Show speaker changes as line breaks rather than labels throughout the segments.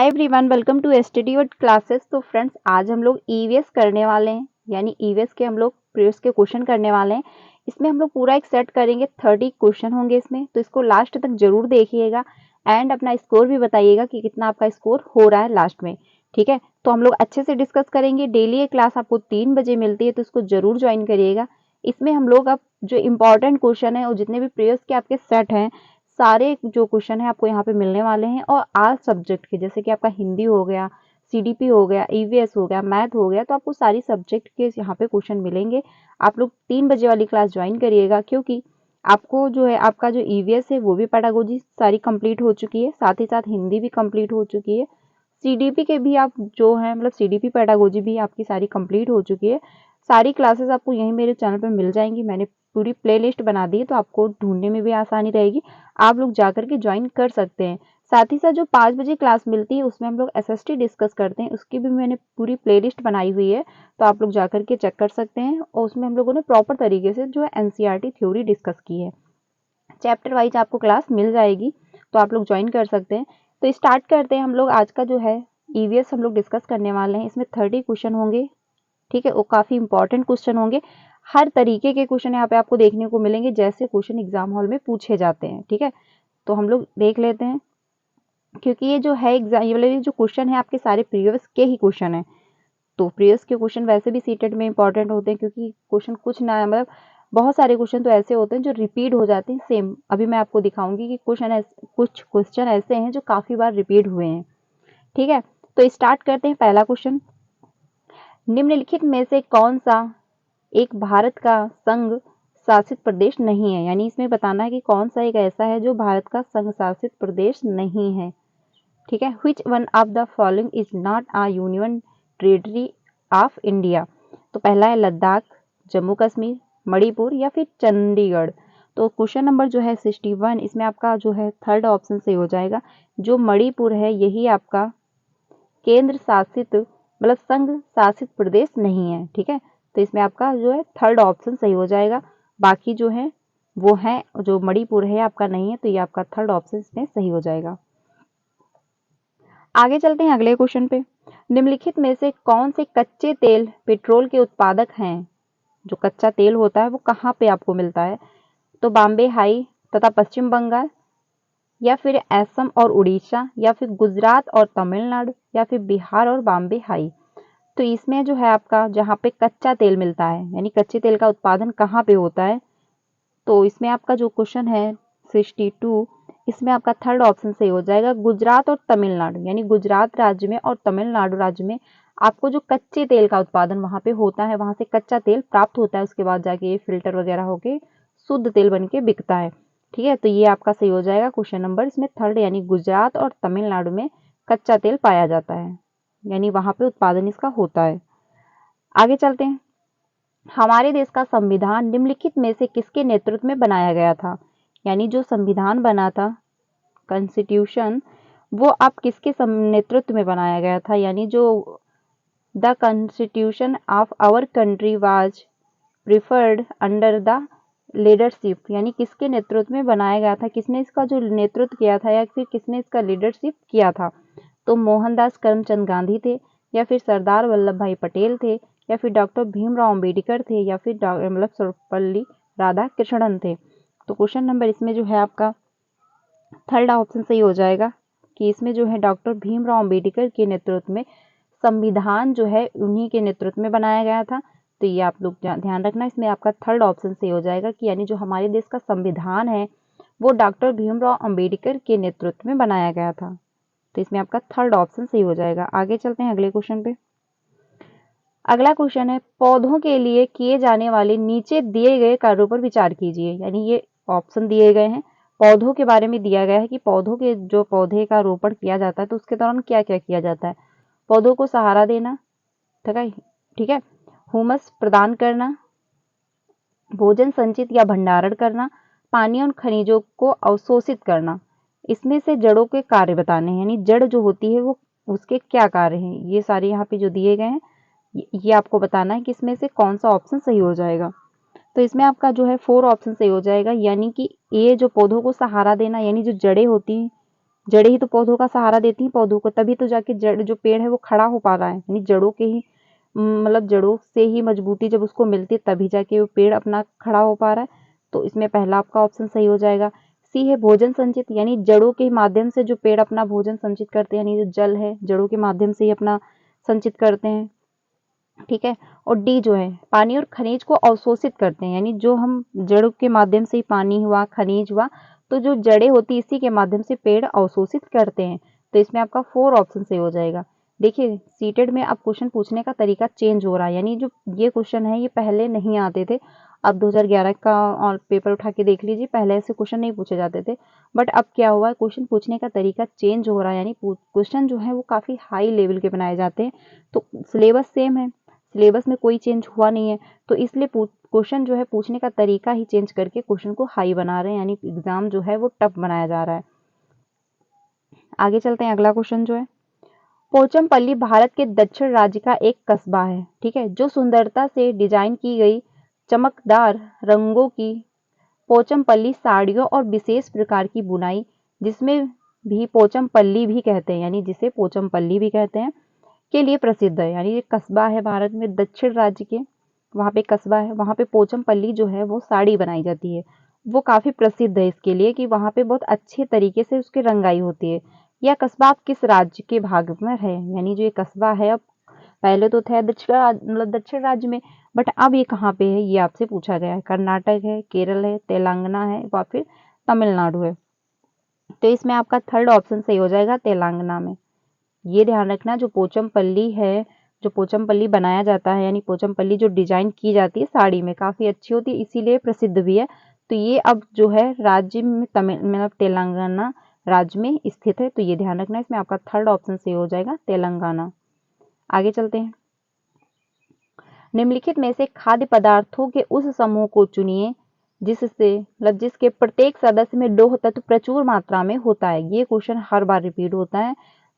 Hi everyone, welcome to STD word classes. तो friends, आज हम लोग ईवीएस करने वाले हैं, यानी ईवीएस के हम लोग प्रीवियस के क्वेश्चन करने वाले हैं। इसमें हम लोग पूरा एक सेट करेंगे, 30 क्वेश्चन होंगे इसमें, तो इसको लास्ट तक जरूर देखिएगा एंड अपना स्कोर भी बताइएगा कि कितना आपका स्कोर हो रहा है लास्ट में। ठीक है, तो हम लोग अच्छे से डिस्कस करेंगे। डेली ये क्लास आपको 3 बजे मिलती है, तो इसको जरूर ज्वाइन करिएगा। इसमें हम लोग अब जो इम्पोर्टेंट क्वेश्चन है और जितने भी प्रीवियस के आपके सेट हैं, सारे जो क्वेश्चन है आपको यहाँ पे मिलने वाले हैं। और आल सब्जेक्ट के, जैसे कि आपका हिंदी हो गया, सीडीपी हो गया, ईवीएस हो गया, मैथ हो गया, तो आपको सारी सब्जेक्ट के यहाँ पे क्वेश्चन मिलेंगे। आप लोग 3 बजे वाली क्लास ज्वाइन करिएगा, क्योंकि आपको जो है आपका जो ईवीएस है वो भी पेडागोजी सारी कंप्लीट हो चुकी है, साथ ही साथ हिंदी भी कंप्लीट हो चुकी है। सीडीपी के भी आप जो है मतलब सीडीपी पेडागोजी भी आपकी सारी कंप्लीट हो चुकी है। सारी क्लासेस आपको यहीं मेरे चैनल पर मिल जाएंगी। मैंने पूरी प्लेलिस्ट बना दी है, तो आपको ढूंढने में भी आसानी रहेगी। आप लोग जाकर के ज्वाइन कर सकते हैं। साथ ही साथ जो 5 बजे क्लास मिलती है उसमें हम लोग एसएसटी डिस्कस करते हैं, उसकी भी मैंने पूरी प्लेलिस्ट बनाई हुई है, तो आप लोग जाकर के चेक कर सकते हैं। और उसमें हम लोगों ने प्रॉपर तरीके से जो है एनसीईआरटी थ्योरी डिस्कस की है। चैप्टर वाइज आपको क्लास मिल जाएगी, तो आप लोग ज्वाइन कर सकते हैं। तो स्टार्ट करते हैं हम लोग। आज का जो है ईवीएस हम लोग डिस्कस करने वाले हैं। इसमें 30 क्वेश्चन होंगे। ठीक है, वो काफ़ी इंपॉर्टेंट क्वेश्चन होंगे। हर तरीके के क्वेश्चन यहाँ पे आपको देखने को मिलेंगे, जैसे क्वेश्चन एग्जाम हॉल में पूछे जाते हैं। ठीक है, तो हम लोग देख लेते हैं, क्योंकि ये जो है एग्जाम, ये वाले जो क्वेश्चन है आपके सारे प्रीवियस के ही क्वेश्चन है। तो प्रीवियस के क्वेश्चन वैसे भी सीटेट में इंपॉर्टेंट होते हैं, क्योंकि क्वेश्चन कुछ ना मतलब बहुत सारे क्वेश्चन तो ऐसे होते हैं जो रिपीट हो जाते हैं सेम। अभी मैं आपको दिखाऊंगी कि कुछ क्वेश्चन ऐसे हैं जो काफ़ी बार रिपीट हुए हैं। ठीक है, तो स्टार्ट करते हैं। पहला क्वेश्चन, निम्नलिखित में से कौन सा एक भारत का संघ शासित प्रदेश नहीं है? यानी इसमें बताना है कि कौन सा एक ऐसा है जो भारत का संघ शासित प्रदेश नहीं है। ठीक है, which one of the following is not a union territory of India? तो पहला है लद्दाख, जम्मू कश्मीर, मणिपुर या फिर चंडीगढ़। तो क्वेश्चन नंबर जो है 61, इसमें आपका जो है थर्ड ऑप्शन सही हो जाएगा। जो मणिपुर है यही आपका केंद्र शासित मतलब संघ शासित प्रदेश नहीं है। ठीक है, तो इसमें आपका जो है थर्ड ऑप्शन सही हो जाएगा। बाकी जो है वो है, जो मणिपुर है आपका नहीं है, तो ये आपका थर्ड ऑप्शन इसमें सही हो जाएगा। आगे चलते हैं अगले क्वेश्चन पे। निम्नलिखित में से कौन से कच्चे तेल पेट्रोल के उत्पादक हैं? जो कच्चा तेल होता है वो कहाँ पे आपको मिलता है? तो बॉम्बे हाई तथा पश्चिम बंगाल, या फिर असम और उड़ीसा, या फिर गुजरात और तमिलनाडु, या फिर बिहार और बॉम्बे हाई। तो इसमें जो है आपका जहाँ पे कच्चा तेल मिलता है, यानी कच्चे तेल का उत्पादन कहाँ पे होता है, तो इसमें आपका जो क्वेश्चन है 62, इसमें आपका थर्ड ऑप्शन सही हो जाएगा, गुजरात और तमिलनाडु। यानी गुजरात राज्य में और तमिलनाडु राज्य में आपको जो कच्चे तेल का उत्पादन वहाँ पे होता है, वहाँ से कच्चा तेल प्राप्त होता है, उसके बाद जाके ये फिल्टर वगैरह होके शुद्ध तेल बन के बिकता है। ठीक है, तो ये आपका सही हो जाएगा क्वेश्चन नंबर इसमें थर्ड, यानी गुजरात और तमिलनाडु में कच्चा तेल पाया जाता है, यानी वहाँ पे उत्पादन इसका होता है। आगे चलते हैं। हमारे देश का संविधान निम्नलिखित में से किसके नेतृत्व में बनाया गया था? यानी जो संविधान बना था, कॉन्स्टिट्यूशन, वो आप किसके नेतृत्व में बनाया गया था? यानी जो the constitution of our country was preferred under the leadership, यानी किसके नेतृत्व में बनाया गया था? किसने इसका जो नेतृत्व किया था, या फिर किसने इसका लीडरशिप किया था? तो मोहनदास करमचंद गांधी थे, या फिर सरदार वल्लभ भाई पटेल थे, या फिर डॉक्टर भीमराव अम्बेडकर थे, या फिर मतलब सर्वपल्ली राधाकृष्णन थे। तो क्वेश्चन नंबर इसमें जो है आपका थर्ड ऑप्शन सही हो जाएगा, कि इसमें जो है डॉक्टर भीमराव अम्बेडकर के नेतृत्व में संविधान जो है उन्हीं के नेतृत्व में बनाया गया था। तो ये आप लोग ध्यान रखना, इसमें आपका थर्ड ऑप्शन सही हो जाएगा, कि यानी जो हमारे देश का संविधान है वो डॉक्टर भीमराव अम्बेडकर के नेतृत्व में बनाया गया था। तो इसमें आपका थर्ड ऑप्शन सही हो जाएगा। आगे चलते हैं अगले क्वेश्चन पे। अगला क्वेश्चन है, पौधों के लिए किए जाने वाले नीचे दिए गए कार्यों पर विचार कीजिए। यानी ये ऑप्शन दिए गए हैं, पौधों के बारे में दिया गया है कि पौधों के जो पौधे का रोपण किया जाता है तो उसके दौरान क्या क्या किया जाता है। पौधों को सहारा देना, ठीक है, ह्यूमस प्रदान करना, भोजन संचित या भंडारण करना, पानी और खनिजों को अवशोषित करना। इसमें से जड़ों के कार्य बताने हैं, यानी जड़ जो होती है वो उसके क्या कार्य हैं, ये सारे यहाँ पे जो दिए गए हैं ये आपको बताना है कि इसमें से कौन सा ऑप्शन सही हो जाएगा। तो इसमें आपका जो है 4 ऑप्शन सही हो जाएगा, यानी कि ये जो पौधों को सहारा देना, यानी जो जड़ें होती हैं जड़ें ही तो पौधों का सहारा देती हैं पौधों को, तभी तो जाके जड़ जो पेड़ है वो खड़ा हो पा रहा है, यानी जड़ों के ही मतलब जड़ों से ही मजबूती जब उसको मिलती है तभी जाके वो पेड़ अपना खड़ा हो पा रहा है। तो इसमें पहला आपका ऑप्शन सही हो जाएगा। सी है भोजन संचित, यानी जड़ों के माध्यम से जो पेड़ अपना भोजन संचित करते हैं, यानी जो जल है जड़ों के माध्यम से ही अपना संचित करते हैं, ठीक है। और डी जो है पानी और खनिज को अवशोषित करते हैं, यानी जो हम जड़ों के माध्यम से ही पानी हुआ खनिज हुआ, तो जो जड़ें होती इसी के माध्यम से पेड़ अवशोषित करते हैं। तो इसमें आपका 4 ऑप्शन सही हो जाएगा। देखिए सीटेड में अब क्वेश्चन पूछने का तरीका चेंज हो रहा है, यानी जो ये क्वेश्चन है ये पहले नहीं आते थे। अब 2011 का और पेपर उठा के देख लीजिए, पहले ऐसे क्वेश्चन नहीं पूछे जाते थे। बट अब क्या हुआ है, क्वेश्चन पूछने का तरीका चेंज हो रहा है, यानी क्वेश्चन जो है वो काफ़ी हाई लेवल के बनाए जाते हैं। तो सिलेबस सेम है, सिलेबस में कोई चेंज हुआ नहीं है, तो इसलिए क्वेश्चन जो है पूछने का तरीका ही चेंज करके क्वेश्चन को हाई बना रहे हैं, यानी एग्जाम जो है वो टफ बनाया जा रहा है। आगे चलते हैं, अगला क्वेश्चन जो है, पोचमपल्ली भारत के दक्षिण राज्य का एक कस्बा है, ठीक है, जो सुंदरता से डिजाइन की गई चमकदार रंगों की पोचमपल्ली साड़ियों और विशेष प्रकार की बुनाई, जिसमें भी पोचमपल्ली भी कहते हैं, यानी जिसे पोचमपल्ली भी कहते हैं, के लिए प्रसिद्ध है। यानी ये कस्बा है भारत में दक्षिण राज्य के, वहाँ पे कस्बा है, वहाँ पे पोचमपल्ली जो है वो साड़ी बनाई जाती है, वो काफ़ी प्रसिद्ध है इसके लिए कि वहाँ पे बहुत अच्छे तरीके से उसकी रंगाई होती है। यह कस्बा अब किस राज्य के भाग में है, यानी जो ये कस्बा है अब पहले तो था मतलब दक्षिण राज्य में, बट अब ये कहाँ पे है ये आपसे पूछा गया है। कर्नाटक है, केरल है, तेलंगाना है या फिर तमिलनाडु है। तो इसमें आपका थर्ड ऑप्शन सही हो जाएगा, तेलंगाना में। ये ध्यान रखना जो पोचमपल्ली है, जो पोचमपल्ली बनाया जाता है, यानी पोचमपल्ली जो डिजाइन की जाती है साड़ी में काफ़ी अच्छी होती है, इसीलिए प्रसिद्ध भी है। तो ये अब जो है राज्य में मतलब तेलंगाना राज्य में स्थित है, तो ये ध्यान रखना, इसमें आपका थर्ड ऑप्शन सही हो जाएगा, तेलंगाना। आगे चलते हैं, निम्नलिखित में से खाद्य पदार्थों के उस समूह को चुनिए जिससे मतलब जिसके प्रत्येक सदस्य में लौह तत्व प्रचुर मात्रा में होता है। ये क्वेश्चन हर बार रिपीट होता है,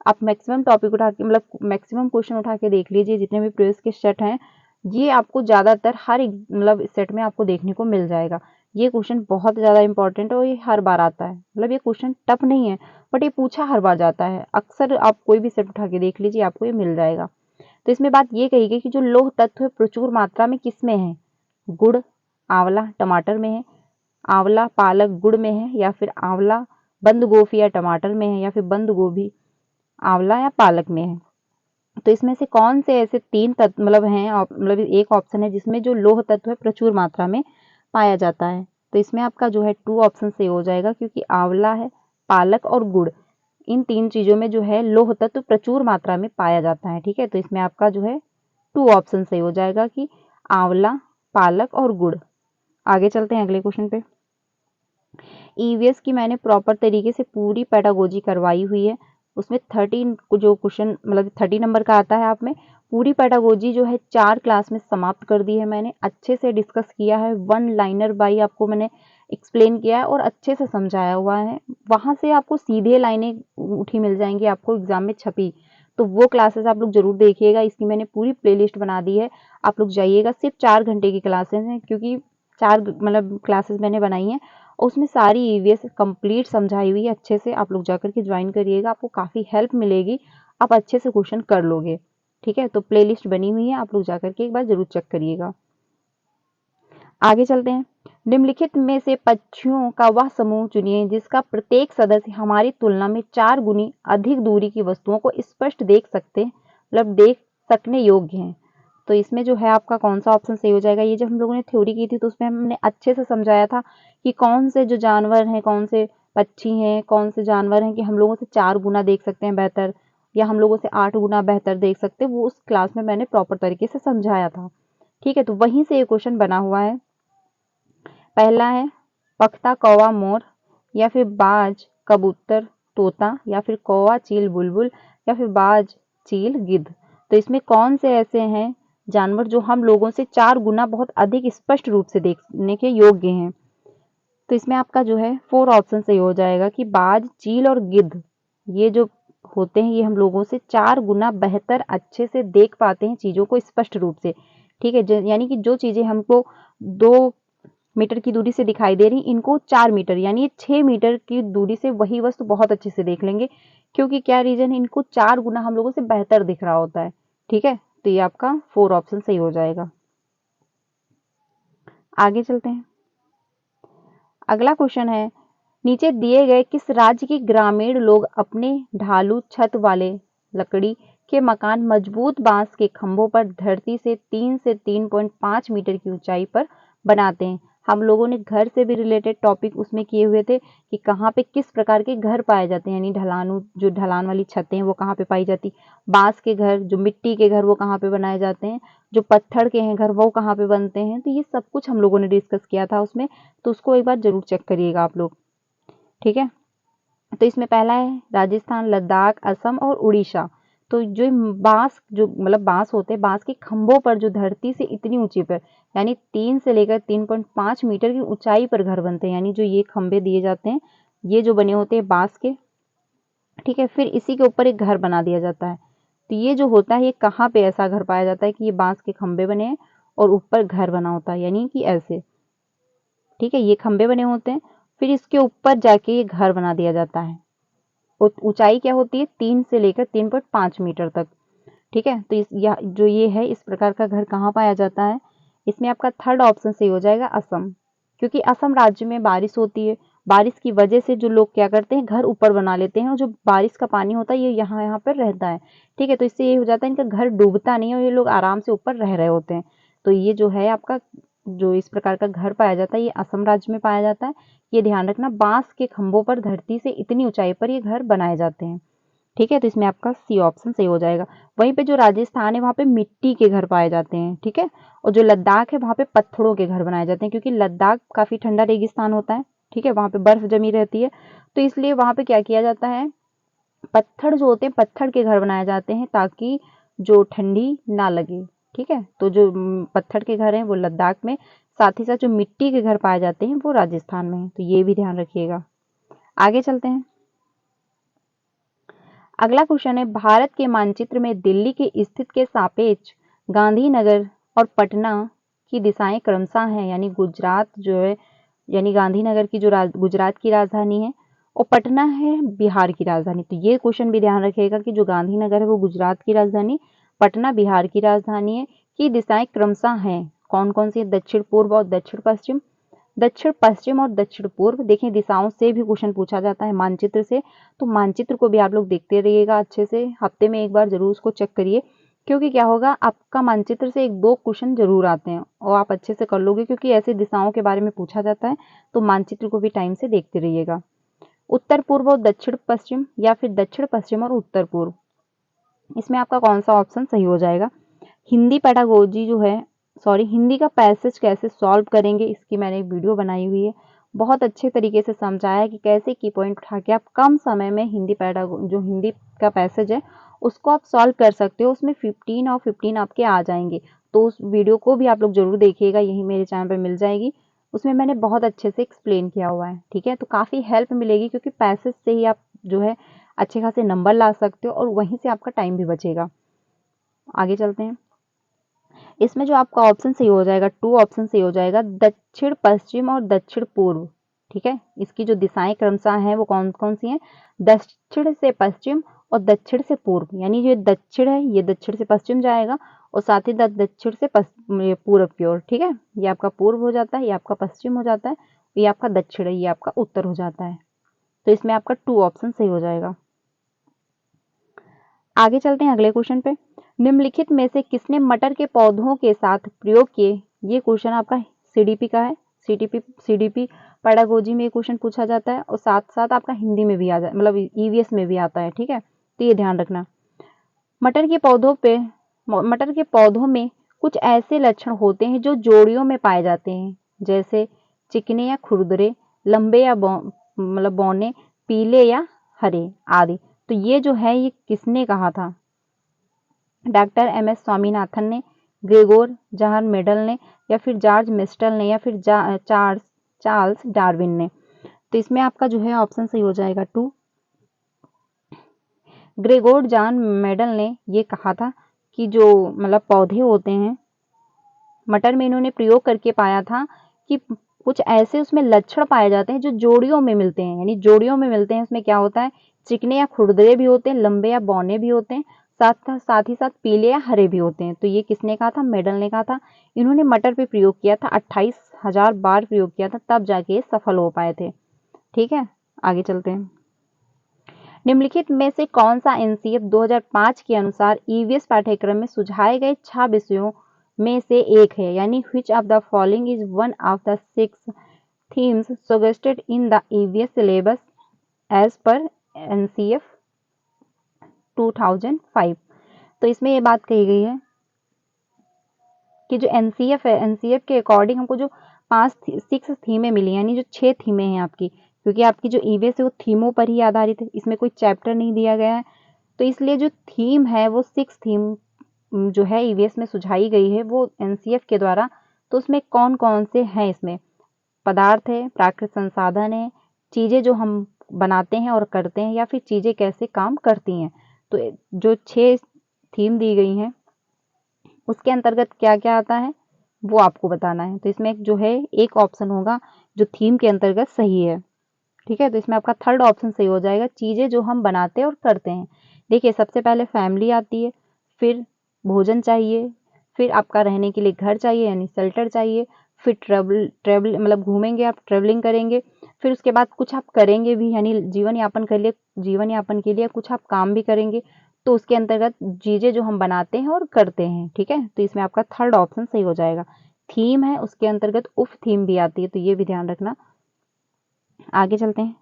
आप मैक्सिमम टॉपिक उठा के मतलब मैक्सिमम क्वेश्चन उठा के देख लीजिए, जितने भी प्रीवियस के सेट हैं ये आपको ज़्यादातर हर मतलब सेट में आपको देखने को मिल जाएगा। ये क्वेश्चन बहुत ज़्यादा इंपॉर्टेंट है और ये हर बार आता है, मतलब ये क्वेश्चन टफ नहीं है बट ये पूछा हर बार जाता है, अक्सर आप कोई भी सेट उठा के देख लीजिए आपको ये मिल जाएगा। तो इसमें बात ये कही गई कि जो लौह तत्व है प्रचुर मात्रा में किस में है, गुड़, आंवला, टमाटर में है, आंवला पालक गुड़ में है, या फिर आंवला बंद गोभी या टमाटर में है, या फिर बंद गोभी आंवला या पालक में है। तो इसमें से कौन से ऐसे 3 तत्व मतलब हैं, मतलब एक ऑप्शन है जिसमें जो लौह तत्व है प्रचुर मात्रा में पाया जाता है। तो इसमें आपका जो है 2 ऑप्शन सही हो जाएगा, क्योंकि आंवला है, पालक और गुड़, इन 3 चीजों में जो है लौह तत्व प्रचुर मात्रा में पाया जाता है, ठीक है। तो इसमें आपका जो है 2 ऑप्शन सही हो जाएगा कि आंवला, पालक और गुड़। आगे चलते हैं अगले क्वेश्चन पे। ईवीएस की मैंने प्रॉपर तरीके से पूरी पेडागोजी करवाई हुई है, उसमें 30 जो क्वेश्चन मतलब 30 नंबर का आता है, आप में पूरी पेडागोजी जो है 4 क्लास में समाप्त कर दी है मैंने, अच्छे से डिस्कस किया है, 1 लाइनर बाई आपको मैंने एक्सप्लेन किया है और अच्छे से समझाया हुआ है। वहाँ से आपको सीधे लाइनें उठी मिल जाएंगी आपको एग्जाम में छपी, तो वो क्लासेस आप लोग जरूर देखिएगा, इसकी मैंने पूरी प्लेलिस्ट बना दी है, आप लोग जाइएगा। सिर्फ 4 घंटे की क्लासेस हैं, क्योंकि 4 मतलब क्लासेस मैंने बनाई हैं, उसमें सारी ईवीएस कंप्लीट समझाई हुई है अच्छे से, आप लोग जाकर के ज्वाइन करिएगा, आपको काफ़ी हेल्प मिलेगी, आप अच्छे से क्वेश्चन कर लोगे, ठीक है। तो प्लेलिस्ट बनी हुई है, आप लोग जाकर के एक बार जरूर चेक करिएगा। आगे चलते हैं, निम्नलिखित में से पक्षियों का वह समूह चुनिए जिसका प्रत्येक सदस्य हमारी तुलना में 4 गुनी अधिक दूरी की वस्तुओं को स्पष्ट देख सकते मतलब देख सकने योग्य हैं। तो इसमें जो है आपका कौन सा ऑप्शन सही हो जाएगा, ये जब हम लोगों ने थ्योरी की थी तो उसमें हमने अच्छे से समझाया था कि कौन से जो जानवर हैं, कौन से पक्षी हैं, कौन से जानवर हैं कि हम लोगों से 4 गुना देख सकते हैं बेहतर, या हम लोगों से 8 गुना बेहतर देख सकते हैं, वो उस क्लास में मैंने प्रॉपर तरीके से समझाया था, ठीक है। तो वहीं से ये क्वेश्चन बना हुआ है। पहला है पख्ता कौवा मोर, या फिर बाज कबूतर तोता, या फिर कौवा चील बुलबुल, या फिर बाज चील गिद्ध। तो इसमें कौन से ऐसे हैं जानवर जो हम लोगों से 4 गुना बहुत अधिक स्पष्ट रूप से देखने के योग्य हैं। तो इसमें आपका जो है 4 ऑप्शन सही हो जाएगा कि बाज, चील और गिद्ध, ये जो होते हैं ये हम लोगों से 4 गुना बेहतर अच्छे से देख पाते हैं चीज़ों को स्पष्ट रूप से, ठीक है। यानी कि जो चीज़ें हमको 2 मीटर की दूरी से दिखाई दे रही, इनको 4 मीटर यानी 6 मीटर की दूरी से वही वस्तु बहुत अच्छे से देख लेंगे, क्योंकि क्या रीजन है, इनको 4 गुना हम लोगों से बेहतर दिख रहा होता है। ठीक है, तो ये आपका 4 ऑप्शन सही हो जाएगा। आगे चलते हैं। अगला क्वेश्चन है, नीचे दिए गए किस राज्य के ग्रामीण लोग अपने ढालू छत वाले लकड़ी के मकान मजबूत बांस के खंभों पर धरती से 3 से 3.5 मीटर की ऊंचाई पर बनाते हैं। हम लोगों ने घर से भी रिलेटेड टॉपिक उसमें किए हुए थे कि कहाँ पे किस प्रकार के घर पाए जाते हैं, यानी ढलानू जो ढलान वाली छतें हैं वो कहाँ पे पाई जाती, बांस के घर, जो मिट्टी के घर वो कहाँ पे बनाए जाते हैं, जो पत्थर के हैं घर वो कहाँ पे बनते हैं। तो ये सब कुछ हम लोगों ने डिस्कस किया था उसमें, तो उसको एक बार जरूर चेक करिएगा आप लोग। ठीक है, तो इसमें पहला है राजस्थान, लद्दाख, असम और उड़ीसा। तो जो बांस जो मतलब बांस होते हैं, बांस के खंभों पर जो धरती से इतनी ऊंची पर यानी 3 से लेकर 3.5 मीटर की ऊंचाई पर घर बनते हैं, यानी जो ये खंभे दिए जाते हैं ये जो बने होते हैं बांस के। ठीक है, फिर इसी के ऊपर एक घर बना दिया जाता है। तो ये जो होता है ये कहाँ पे ऐसा घर पाया जाता है कि ये बांस के खंभे बने हैं और ऊपर घर बना होता है, यानी कि ऐसे। ठीक है, ये खंभे बने होते हैं, फिर इसके ऊपर जाके ये घर बना दिया जाता है। ऊंचाई क्या होती है, 3 से लेकर 3.5 मीटर तक। ठीक है, तो जो ये है इस प्रकार का घर कहाँ पाया जाता है, इसमें आपका थर्ड ऑप्शन सही हो जाएगा, असम। क्योंकि असम राज्य में बारिश होती है, बारिश की वजह से जो लोग क्या करते हैं घर ऊपर बना लेते हैं, और जो बारिश का पानी होता है ये यहाँ यहाँ पर रहता है। ठीक है, तो इससे ये हो जाता है इनका घर डूबता नहीं है और ये लोग आराम से ऊपर रह रहे होते हैं। तो ये जो है आपका जो इस प्रकार का घर पाया जाता है ये असम राज्य में पाया जाता है। ये ध्यान रखना, बांस के खंभों पर धरती से इतनी ऊंचाई पर ये घर बनाए जाते हैं। ठीक है, तो इसमें आपका सी ऑप्शन सही हो जाएगा। वहीं पे जो राजस्थान है वहाँ पे मिट्टी के घर पाए जाते हैं। ठीक है, और जो लद्दाख है वहाँ पे पत्थरों के घर बनाए जाते हैं, क्योंकि लद्दाख काफी ठंडा रेगिस्तान होता है। ठीक है, वहाँ पे बर्फ जमी रहती है, तो इसलिए वहाँ पे क्या किया जाता है, पत्थर जो होते हैं पत्थर के घर बनाए जाते हैं ताकि जो ठंडी ना लगे। ठीक है, तो जो पत्थर के घर हैं वो लद्दाख में, साथ ही साथ जो मिट्टी के घर पाए जाते हैं वो राजस्थान में है, तो ये भी ध्यान रखिएगा। आगे चलते हैं। अगला क्वेश्चन है, भारत के मानचित्र में दिल्ली के स्थित के सापेक्ष गांधीनगर और पटना की दिशाएं क्रमशः हैं, यानी गुजरात जो है, यानी गांधीनगर की जो गुजरात की राजधानी है और पटना है बिहार की राजधानी। तो ये क्वेश्चन भी ध्यान रखिएगा कि जो गांधीनगर है वो गुजरात की राजधानी, पटना बिहार की राजधानी है, की दिशाएं क्रमशः हैं कौन कौन सी, दक्षिण पूर्व और दक्षिण पश्चिम। दक्षिण पश्चिम और दक्षिण पूर्व, देखिए दिशाओं से भी क्वेश्चन पूछा जाता है मानचित्र से, तो मानचित्र को भी आप लोग देखते रहिएगा अच्छे से, हफ्ते में एक बार जरूर उसको चेक करिए, क्योंकि क्या होगा आपका मानचित्र से 1-2 क्वेश्चन जरूर आते हैं और आप अच्छे से कर लोगे, क्योंकि ऐसे दिशाओं के बारे में पूछा जाता है, तो मानचित्र को भी टाइम से देखते रहिएगा। उत्तर पूर्व और दक्षिण पश्चिम या फिर दक्षिण पश्चिम और उत्तर पूर्व, इसमें आपका कौन सा ऑप्शन सही हो जाएगा। हिंदी पेडागोजी जो है, सॉरी हिंदी का पैसेज कैसे सॉल्व करेंगे, इसकी मैंने एक वीडियो बनाई हुई है, बहुत अच्छे तरीके से समझाया कि कैसे की पॉइंट उठा के आप कम समय में जो हिंदी का पैसेज है उसको आप सॉल्व कर सकते हो। उसमें 15 और 15 आपके आ जाएंगे, तो उस वीडियो को भी आप लोग जरूर देखिएगा, यही मेरे चैनल पर मिल जाएगी। उसमें मैंने बहुत अच्छे से एक्सप्लेन किया हुआ है। ठीक है, तो काफ़ी हेल्प मिलेगी, क्योंकि पैसेज से ही आप जो है अच्छे खासे नंबर ला सकते हो और वहीं से आपका टाइम भी बचेगा। आगे चलते हैं। इसमें जो आपका ऑप्शन सही हो जाएगा, 2 ऑप्शन सही हो जाएगा, दक्षिण पश्चिम और दक्षिण पूर्व। ठीक है, इसकी जो दिशाएं क्रमशः हैं वो कौन कौन सी हैं, दक्षिण से पश्चिम और दक्षिण से पूर्व, यानी जो दक्षिण है ये दक्षिण से पश्चिम जाएगा और साथ ही दक्षिण से पूर्व की ओर। ठीक है, ये आपका पूर्व हो जाता है, ये आपका पश्चिम हो जाता है, ये आपका दक्षिण है, ये आपका उत्तर हो जाता है। तो इसमें आपका 2 ऑप्शन सही हो जाएगा। आगे चलते हैं अगले क्वेश्चन पे। निम्नलिखित में से किसने मटर के पौधों के साथ प्रयोग किए, ये क्वेश्चन आपका सीडीपी का है। सीडीपी पेडागोजी में ये क्वेश्चन पूछा जाता है और साथ साथ आपका हिंदी में भी आ जाए, मतलब ईवीएस में भी आता है। ठीक है, तो ये ध्यान रखना। मटर के पौधों में कुछ ऐसे लक्षण होते हैं जो जोड़ियों में पाए जाते हैं, जैसे चिकने या खुरदरे, लंबे या मतलब बौने, पीले या हरे आदि। तो ये जो है ये किसने कहा था, डॉक्टर एम.एस. स्वामीनाथन ने, ग्रेगोर जहान मेडल ने, या फिर जॉर्ज मिस्टल ने, या फिर चार्ल्स डार्विन ने। तो इसमें आपका जो है ऑप्शन सही हो जाएगा 2। ग्रेगोर जॉन मेडल ने ये कहा था कि जो मतलब पौधे होते हैं मटर में, इन्होंने प्रयोग करके पाया था कि कुछ ऐसे उसमें लक्षण पाए जाते हैं जो जोड़ियों में मिलते हैं, यानी जोड़ियों में मिलते हैं। उसमें क्या होता है, चिकने या खुरदरे भी होते हैं, लंबे या बौने भी होते हैं, साथ ही साथ पीले या हरे भी होते हैं। तो ये किसने कहा था, मेडल ने कहा था। इन्होंने मटर पे प्रयोग किया था, 28,000 बार प्रयोग किया था, तब जाके सफल हो पाए थे। ठीक है, आगे चलते हैं। निम्नलिखित में से कौन सा एनसीएफ 2005 के अनुसार ईवीएस पाठ्यक्रम में सुझाए गए 6 विषयों में से एक है, यानी which of the following is one of the 6 themes suggested in the EVS syllabus as per NCF 2005। तो इसमें ये बात कही गई है कि जो एनसीएफ है, एनसीएफ के अकॉर्डिंग हमको जो 6 थीमें मिली, यानी जो 6 थीमें हैं आपकी, क्योंकि आपकी जो ईवीएस है वो थीमों पर ही आधारित है, इसमें कोई चैप्टर नहीं दिया गया है। तो इसलिए जो थीम है वो 6 थीम जो है ईवीएस में सुझाई गई है वो एनसीएफ के द्वारा। तो उसमें कौन कौन से हैं, इसमें पदार्थ है, प्राकृतिक संसाधन है, चीज़ें जो हम बनाते हैं और करते हैं, या फिर चीज़ें कैसे काम करती हैं। तो जो 6 थीम दी गई हैं उसके अंतर्गत क्या क्या आता है वो आपको बताना है। तो इसमें जो है एक ऑप्शन होगा जो थीम के अंतर्गत सही है। ठीक है, तो इसमें आपका थर्ड ऑप्शन सही हो जाएगा, चीज़ें जो हम बनाते और करते हैं। देखिए, सबसे पहले फैमिली आती है, फिर भोजन चाहिए, फिर आपका रहने के लिए घर चाहिए यानी शेल्टर चाहिए, फिर ट्रेवल मतलब घूमेंगे आप, ट्रेवलिंग करेंगे, फिर उसके बाद कुछ आप करेंगे भी, यानी जीवन यापन के लिए कुछ आप काम भी करेंगे। तो उसके अंतर्गत चीज़ें जो हम बनाते हैं और करते हैं। ठीक है, तो इसमें आपका थर्ड ऑप्शन सही हो जाएगा। थीम है, उसके अंतर्गत उप थीम भी आती है, तो ये भी ध्यान रखना। आगे चलते हैं।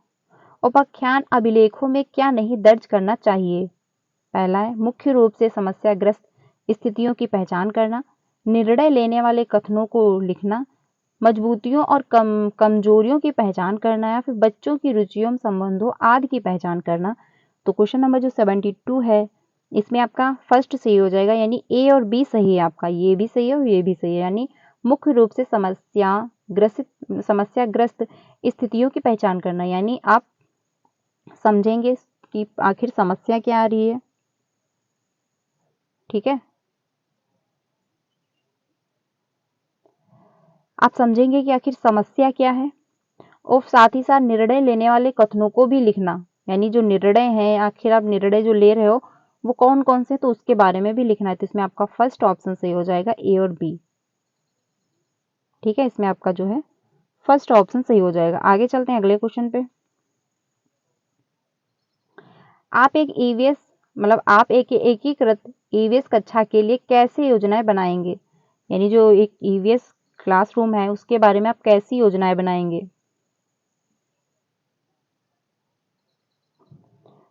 उपाख्यान अभिलेखों में क्या नहीं दर्ज करना चाहिए। पहला है मुख्य रूप से समस्याग्रस्त स्थितियों की पहचान करना, निर्णय लेने वाले कथनों को लिखना, मजबूतियों और कमजोरियों की पहचान करना, या फिर बच्चों की रुचियों संबंधों आदि की पहचान करना। तो क्वेश्चन नंबर जो 72 है इसमें आपका फर्स्ट सही हो जाएगा, यानी ए और बी सही है आपका, ये भी सही है और ये भी सही है, यानी मुख्य रूप से समस्याग्रस्त स्थितियों की पहचान करना, यानी आप समझेंगे कि आखिर समस्या क्या आ रही है। ठीक है, आप समझेंगे कि आखिर समस्या क्या है, और साथ ही साथ निर्णय लेने वाले कथनों को भी लिखना, यानी जो निर्णय है, आखिर आप निर्णय जो ले रहे हो वो कौन कौन से, तो उसके बारे में भी लिखना है। तो इसमें आपका फर्स्ट ऑप्शन सही हो जाएगा, ए और बी। ठीक है, इसमें आपका जो है फर्स्ट ऑप्शन सही हो जाएगा। आगे चलते हैं अगले क्वेश्चन पे। आप एक ईवीएस मतलब आप एक एकीकृत ईवीएस कक्षा के लिए कैसे योजनाएं बनाएंगे, यानी जो एक ईवीएस क्लासरूम है उसके बारे में आप कैसी योजनाएं बनाएंगे।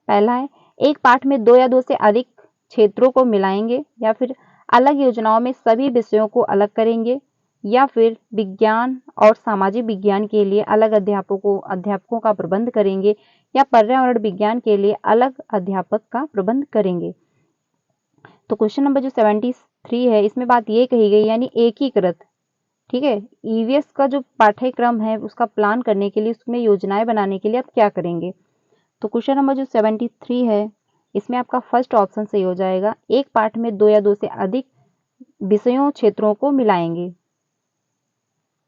पहला है एक पाठ में 2 या 2 से अधिक क्षेत्रों को मिलाएंगे, या फिर अलग योजनाओं में सभी विषयों को अलग करेंगे, या फिर विज्ञान और सामाजिक विज्ञान के लिए अलग अध्यापकों का प्रबंध करेंगे, या पर्यावरण विज्ञान के लिए अलग अध्यापक का प्रबंध करेंगे। तो क्वेश्चन नंबर जो 73 है इसमें बात ये कही गई, यानी एकीकृत। ठीक है, ईवीएस का जो पाठ्यक्रम है उसका प्लान करने के लिए, उसमें योजनाएं बनाने के लिए आप क्या करेंगे। तो क्वेश्चन नंबर जो 73 है इसमें आपका फर्स्ट ऑप्शन सही हो जाएगा, एक पाठ में 2 या 2 से अधिक विषयों क्षेत्रों को मिलाएंगे।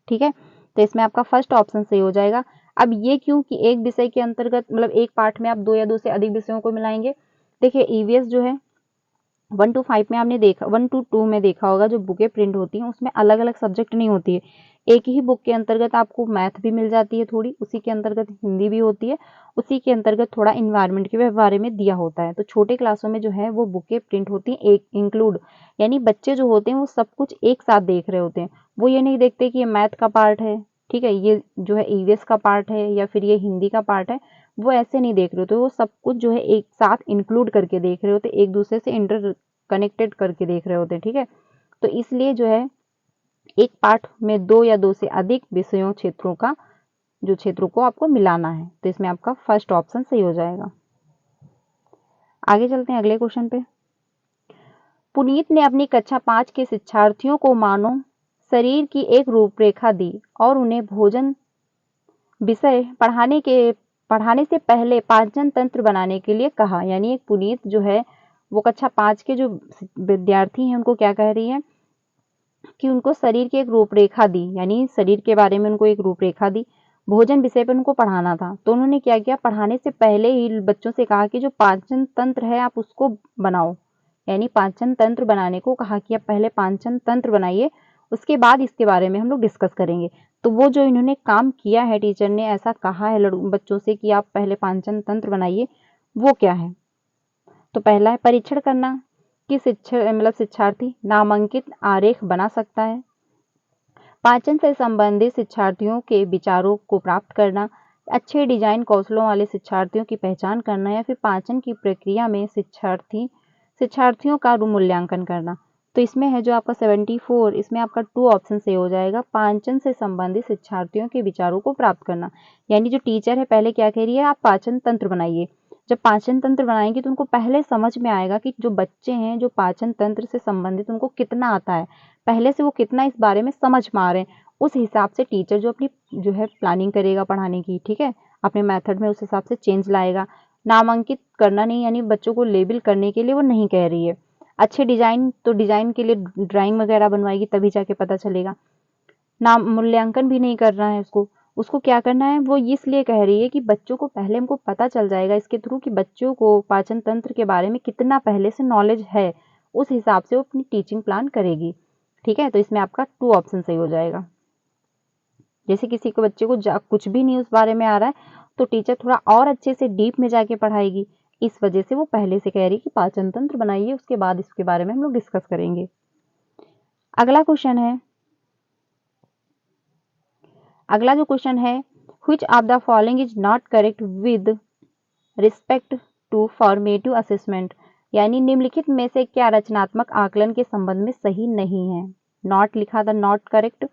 ठीक है, तो इसमें आपका फर्स्ट ऑप्शन सही हो जाएगा। अब ये क्यों कि एक विषय के अंतर्गत मतलब एक पाठ में आप 2 या 2 से अधिक विषयों को मिलाएंगे। देखिए, ईवीएस जो है 1 to 5 में आपने देखा, 1 to 2 में देखा होगा, जो बुकें प्रिंट होती हैं उसमें अलग अलग सब्जेक्ट नहीं होती है, एक ही बुक के अंतर्गत आपको मैथ भी मिल जाती है थोड़ी, उसी के अंतर्गत हिंदी भी होती है, उसी के अंतर्गत थोड़ा इन्वायरमेंट के बारे में दिया होता है। तो छोटे क्लासों में जो है वो बुकें प्रिंट होती हैं एक इंक्लूड, यानी बच्चे जो होते हैं वो सब कुछ एक साथ देख रहे होते हैं, वो ये नहीं देखते कि ये मैथ का पार्ट है, ठीक है, ये जो है ईवीएस का पार्ट है, या फिर ये हिंदी का पार्ट है, वो ऐसे नहीं देख रहे होते, वो सब कुछ जो है एक साथ इंक्लूड करके देख रहे होते, एक दूसरे से इंटर कनेक्टेड करके देख रहे होते हैं। ठीक है, तो इसलिए जो है एक पाठ में 2 या 2 से अधिक विषयों क्षेत्रों को आपको मिलाना है। तो इसमें आपका फर्स्ट ऑप्शन सही हो जाएगा। आगे चलते हैं अगले क्वेश्चन पे। पुनीत ने अपनी कक्षा 5 के शिक्षार्थियों को मानव शरीर की एक रूपरेखा दी और उन्हें भोजन विषय पढ़ाने से पहले पाचन तंत्र बनाने के लिए कहा, यानी एक पुनीत जो है वो कक्षा 5 के जो विद्यार्थी हैं उनको क्या कह रही है कि उनको शरीर की एक रूपरेखा दी, यानी शरीर के बारे में उनको एक रूपरेखा दी। भोजन विषय पर उनको पढ़ाना था, तो उन्होंने क्या किया, पढ़ाने से पहले ही बच्चों से कहा कि जो पाचन तंत्र है आप उसको बनाओ, यानी पाचन तंत्र बनाने को कहा कि आप पहले पाचन तंत्र बनाइए, उसके बाद इसके बारे में हम लोग डिस्कस करेंगे। तो वो जो इन्होंने काम किया है, टीचर ने ऐसा कहा है बच्चों से कि आप पहले पाचन तंत्र बनाइए, वो क्या है। तो पहला है परीक्षण करना कि शिक्षार्थी नामांकित आरेख बना सकता है। पाचन से संबंधित शिक्षार्थियों के विचारों को प्राप्त करना, अच्छे डिजाइन कौशलों वाले शिक्षार्थियों की पहचान करना, या फिर पाचन की प्रक्रिया में शिक्षार्थियों का मूल्यांकन करना। तो इसमें है जो आपका 74, इसमें आपका 2 ऑप्शन सही हो जाएगा। पाचन से संबंधित शिक्षार्थियों के विचारों को प्राप्त करना, यानी जो टीचर है पहले क्या कह रही है, आप पाचन तंत्र बनाइए। जब पाचन तंत्र बनाएंगे तो उनको पहले समझ में आएगा कि जो बच्चे हैं जो पाचन तंत्र से संबंधित उनको कितना आता है, पहले से वो कितना इस बारे में समझ में आ रहे हैं। उस हिसाब से टीचर जो अपनी जो है प्लानिंग करेगा पढ़ाने की, ठीक है, अपने मेथड में उस हिसाब से चेंज लाएगा। नामांकित करना नहीं, यानी बच्चों को लेबल करने के लिए वो नहीं कह रही है। अच्छे डिजाइन, तो डिजाइन के लिए ड्राइंग वगैरह बनवाएगी तभी जाके पता चलेगा। नाम मूल्यांकन भी नहीं करना है उसको। उसको क्या करना है, वो इसलिए कह रही है कि बच्चों को पहले हमको पता चल जाएगा इसके थ्रू कि बच्चों को पाचन तंत्र के बारे में कितना पहले से नॉलेज है, उस हिसाब से वो अपनी टीचिंग प्लान करेगी। ठीक है, तो इसमें आपका 2 ऑप्शन सही हो जाएगा। जैसे किसी को बच्चे को कुछ भी नहीं उस बारे में आ रहा है, तो टीचर थोड़ा और अच्छे से डीप में जाके पढ़ाएगी। इस वजह से वो पहले से कह रही कि पाचन तंत्र बनाइए, उसके बाद इसके बारे में हम लोग डिस्कस करेंगे। अगला जो क्वेश्चन है, which of the following is not correct with respect to formative assessment, यानी निम्नलिखित में से क्या रचनात्मक आकलन के संबंध में सही नहीं है। नॉट लिखा था, नॉट करेक्ट।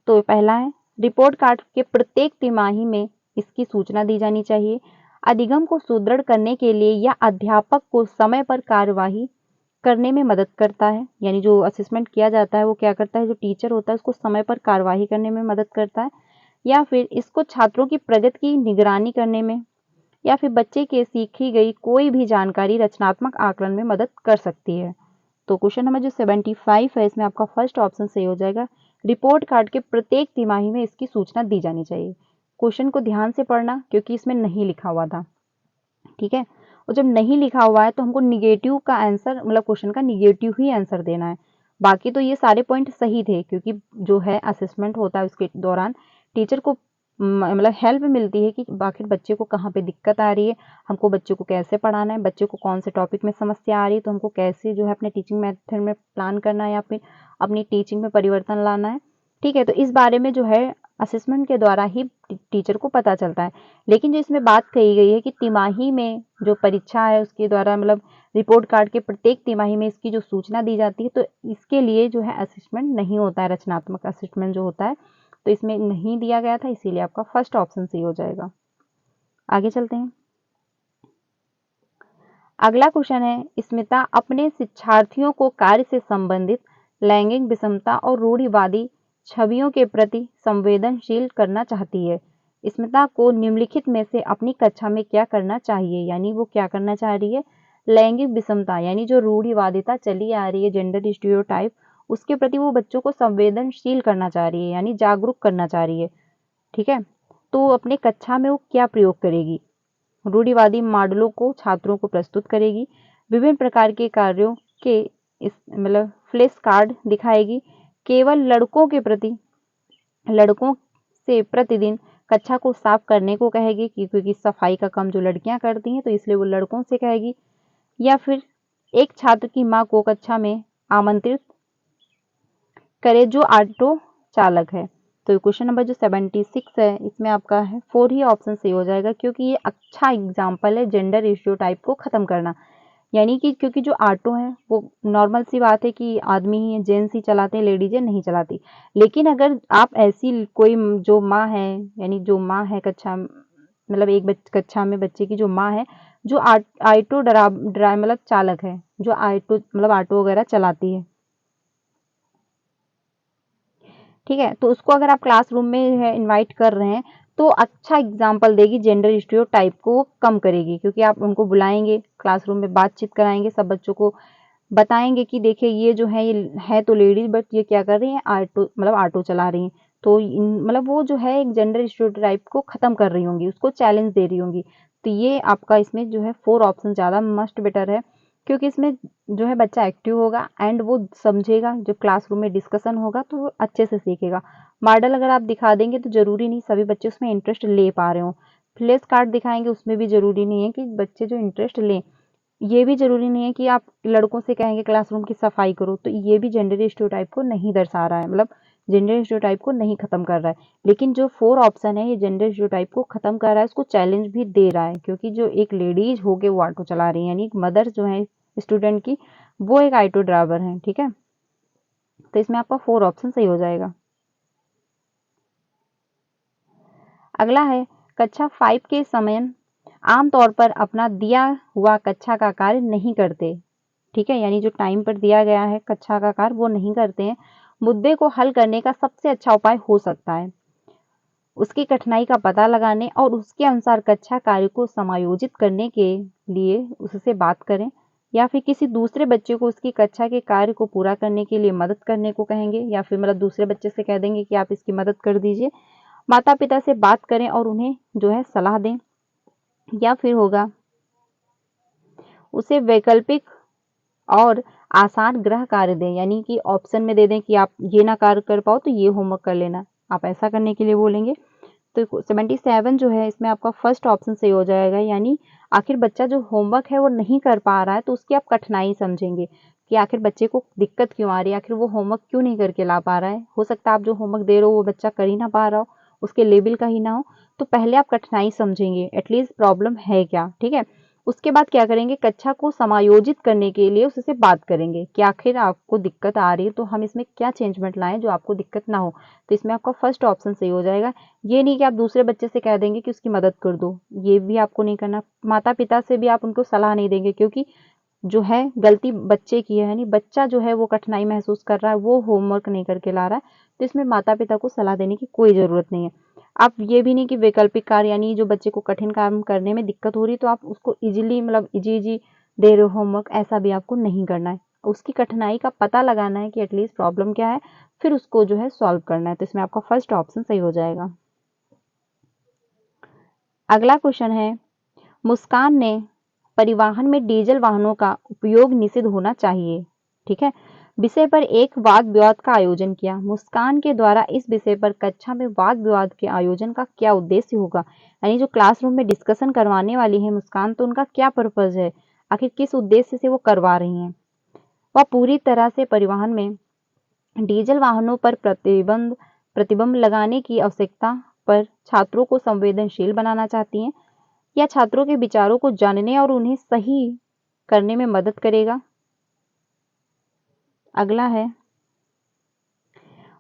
तो पहला है, रिपोर्ट कार्ड के प्रत्येक तिमाही में इसकी सूचना दी जानी चाहिए। अधिगम को सुदृढ़ करने के लिए या अध्यापक को समय पर कार्यवाही करने में मदद करता है, यानी जो असेसमेंट किया जाता है वो क्या करता है, जो टीचर होता है उसको समय पर कार्यवाही करने में मदद करता है। या फिर इसको छात्रों की प्रगति की निगरानी करने में, या फिर बच्चे के सीखी गई कोई भी जानकारी रचनात्मक आकलन में मदद कर सकती है। तो क्वेश्चन नंबर जो 75 है, इसमें आपका फर्स्ट ऑप्शन सही हो जाएगा। रिपोर्ट कार्ड के प्रत्येक तिमाही में इसकी सूचना दी जानी चाहिए। क्वेश्चन को ध्यान से पढ़ना क्योंकि इसमें नहीं लिखा हुआ था, ठीक है। और जब नहीं लिखा हुआ है तो हमको निगेटिव का आंसर, मतलब क्वेश्चन का निगेटिव ही आंसर देना है। बाकी तो ये सारे पॉइंट सही थे, क्योंकि जो है असेसमेंट होता है उसके दौरान टीचर को मतलब हेल्प मिलती है कि आखिर बच्चे को कहाँ पे दिक्कत आ रही है, हमको बच्चे को कैसे पढ़ाना है, बच्चे को कौन से टॉपिक में समस्या आ रही है, तो हमको कैसे जो है अपने टीचिंग मेथड में प्लान करना है या फिर अपनी टीचिंग में परिवर्तन लाना है। ठीक है, तो इस बारे में जो है असेसमेंट के द्वारा ही टीचर को पता चलता है। लेकिन जो इसमें बात कही गई है कि तिमाही में जो परीक्षा है उसके द्वारा, मतलब रिपोर्ट कार्ड के प्रत्येक तिमाही में इसकी जो सूचना दी जाती है, तो इसके लिए जो है असेसमेंट नहीं होता है, रचनात्मक असेसमेंट जो होता है, तो इसमें नहीं दिया गया था, इसीलिए आपका फर्स्ट ऑप्शन सही हो जाएगा। आगे चलते हैं। अगला क्वेश्चन है, स्मिता अपने शिक्षार्थियों को कार्य से संबंधित लैंगिक विषमता और रूढ़िवादी छवियों के प्रति संवेदनशील करना चाहती है। स्मिता को निम्नलिखित में से अपनी कक्षा में क्या करना चाहिए, यानी वो क्या करना चाह रही है, लैंगिक विषमता यानी जो रूढ़िवादिता चली आ रही है, जेंडर स्टीरियोटाइप, उसके प्रति वो बच्चों को संवेदनशील करना चाह रही है, यानी जागरूक करना चाह रही है। ठीक है, तो अपने कक्षा में वो क्या प्रयोग करेगी, रूढ़िवादी मॉडलों को छात्रों को प्रस्तुत करेगी, विभिन्न प्रकार के कार्यों के मतलब फ्लैश कार्ड दिखाएगी, केवल लड़कों से प्रतिदिन कक्षा को साफ करने को कहेगी, क्योंकि सफाई का काम जो लड़कियां करती हैं तो इसलिए वो लड़कों से कहेगी, या फिर एक छात्र की मां को कक्षा में आमंत्रित करे जो ऑटो चालक है। तो क्वेश्चन नंबर जो 76 है, इसमें आपका है 4 ही ऑप्शन सही हो जाएगा, क्योंकि ये अच्छा एग्जाम्पल है जेंडर स्टीरियोटाइप को खत्म करना। यानी कि क्योंकि जो ऑटो है वो नॉर्मल सी बात है कि आदमी ही जेंट्स ही चलाते हैं, लेडीजें नहीं चलाती। लेकिन अगर आप ऐसी कोई जो माँ है, यानी जो माँ है कक्षा, मतलब एक कक्षा में बच्चे की जो माँ है, जो ऑटो मतलब चालक है, जो ऑटो मतलब ऑटो वगैरह चलाती है, ठीक है, तो उसको अगर आप क्लासरूम में है इनवाइट कर रहे हैं तो अच्छा एग्जाम्पल देगी, जेंडर स्टीरियोटाइप को कम करेगी, क्योंकि आप उनको बुलाएंगे क्लासरूम में, बातचीत कराएंगे सब बच्चों को, बताएंगे कि देखिए ये जो है ये है तो लेडीज बट ये क्या कर रही हैं, ऑटो मतलब ऑटो चला रही हैं। तो मतलब वो जो है एक जेंडर स्टीरियोटाइप को खत्म कर रही होंगी, उसको चैलेंज दे रही होंगी। तो ये आपका इसमें जो है 4 ऑप्शन ज़्यादा मस्ट बेटर है, क्योंकि इसमें जो है बच्चा एक्टिव होगा एंड वो समझेगा, जब क्लासरूम में डिस्कशन होगा तो वो अच्छे से सीखेगा। मॉडल अगर आप दिखा देंगे तो ज़रूरी नहीं सभी बच्चे उसमें इंटरेस्ट ले पा रहे हों। फ्लैश कार्ड दिखाएंगे उसमें भी ज़रूरी नहीं है कि बच्चे जो इंटरेस्ट लें। ये भी ज़रूरी नहीं है कि आप लड़कों से कहेंगे क्लासरूम की सफाई करो, तो ये भी जेंडर स्टीरियोटाइप को नहीं दर्शा रहा है, मतलब जेंडर स्टीरियोटाइप को नहीं खत्म कर रहा है। लेकिन जो 4 ऑप्शन है ये जेंडर स्टीरियोटाइप को खत्म कर रहा है, उसको चैलेंज भी दे रहा है, क्योंकि जो एक लेडीज होके वो ऑटो चला रही है, यानी एक मदर जो है स्टूडेंट की, वो एक ऑटो ड्राइवर है। ठीक है, तो इसमें आपका 4 ऑप्शन सही हो जाएगा। अगला है कक्षा 5 के समय आमतौर पर अपना दिया हुआ कक्षा का कार्य नहीं करते। ठीक है, यानी जो टाइम पर दिया गया है कक्षा का कार्य वो नहीं करते हैं। मुद्दे को हल करने का सबसे अच्छा उपाय हो सकता है उसकी कठिनाई का पता लगाने और उसके अनुसार कक्षा कार्य को समायोजित करने के लिए उससे बात करें, या फिर किसी दूसरे बच्चे को उसकी कक्षा के कार्य को पूरा करने के लिए मदद करने को कहेंगे, या फिर मतलब दूसरे बच्चे से कह देंगे कि आप इसकी मदद कर दीजिए। माता पिता से बात करें और उन्हें जो है सलाह दें, या फिर होगा उसे वैकल्पिक और आसान गृह कार्य दें, यानी कि ऑप्शन में दे दें कि आप ये ना कार्य कर पाओ तो ये होमवर्क कर लेना, आप ऐसा करने के लिए बोलेंगे। तो 77 जो है इसमें आपका फर्स्ट ऑप्शन सही हो जाएगा, यानी आखिर बच्चा जो होमवर्क है वो नहीं कर पा रहा है तो उसकी आप कठिनाई समझेंगे कि आखिर बच्चे को दिक्कत क्यों आ रही है, आखिर वो होमवर्क क्यों नहीं करके ला पा रहा है। हो सकता है आप जो होमवर्क दे रहे हो वो बच्चा कर ही ना पा रहा हो, उसके लेवल का ही ना हो। तो पहले आप कठिनाई समझेंगे, एटलीस्ट प्रॉब्लम है क्या। ठीक है, उसके बाद क्या करेंगे, कक्षा को समायोजित करने के लिए उससे बात करेंगे कि आखिर आपको दिक्कत आ रही है तो हम इसमें क्या चेंजमेंट लाएं जो आपको दिक्कत ना हो। तो इसमें आपका फर्स्ट ऑप्शन सही हो जाएगा। ये नहीं कि आप दूसरे बच्चे से कह देंगे कि उसकी मदद कर दो, ये भी आपको नहीं करना। माता पिता से भी आप उनको सलाह नहीं देंगे, क्योंकि जो है गलती बच्चे की है, यानी बच्चा जो है वो कठिनाई महसूस कर रहा है, वो होमवर्क नहीं करके ला रहा है। तो इसमें माता पिता को सलाह देने की कोई ज़रूरत नहीं है। आप ये भी नहीं कि वैकल्पिक कार्य, यानी जो बच्चे को कठिन काम करने में दिक्कत हो रही है तो आप उसको इजीली मतलब इजी इजी दे रहे हो होमवर्क, ऐसा भी आपको नहीं करना है। उसकी कठिनाई का पता लगाना है कि एटलीस्ट प्रॉब्लम क्या है, फिर उसको जो है सॉल्व करना है। तो इसमें आपका फर्स्ट ऑप्शन सही हो जाएगा। अगला क्वेश्चन है, मुस्कान ने परिवहन में डीजल वाहनों का उपयोग निषिद्ध होना चाहिए। ठीक है, विषय पर एक वाद विवाद का आयोजन किया। मुस्कान के द्वारा इस विषय पर कक्षा में वाद विवाद के आयोजन का क्या उद्देश्य होगा, यानी जो क्लासरूम में डिस्कशन करवाने वाली है मुस्कान, तो उनका क्या पर्पज है, आखिर किस उद्देश्य से वो करवा रही हैं। वह पूरी तरह से परिवहन में डीजल वाहनों पर प्रतिबंध लगाने की आवश्यकता पर छात्रों को संवेदनशील बनाना चाहती हैं, या छात्रों के विचारों को जानने और उन्हें सही करने में मदद करेगा। अगला है,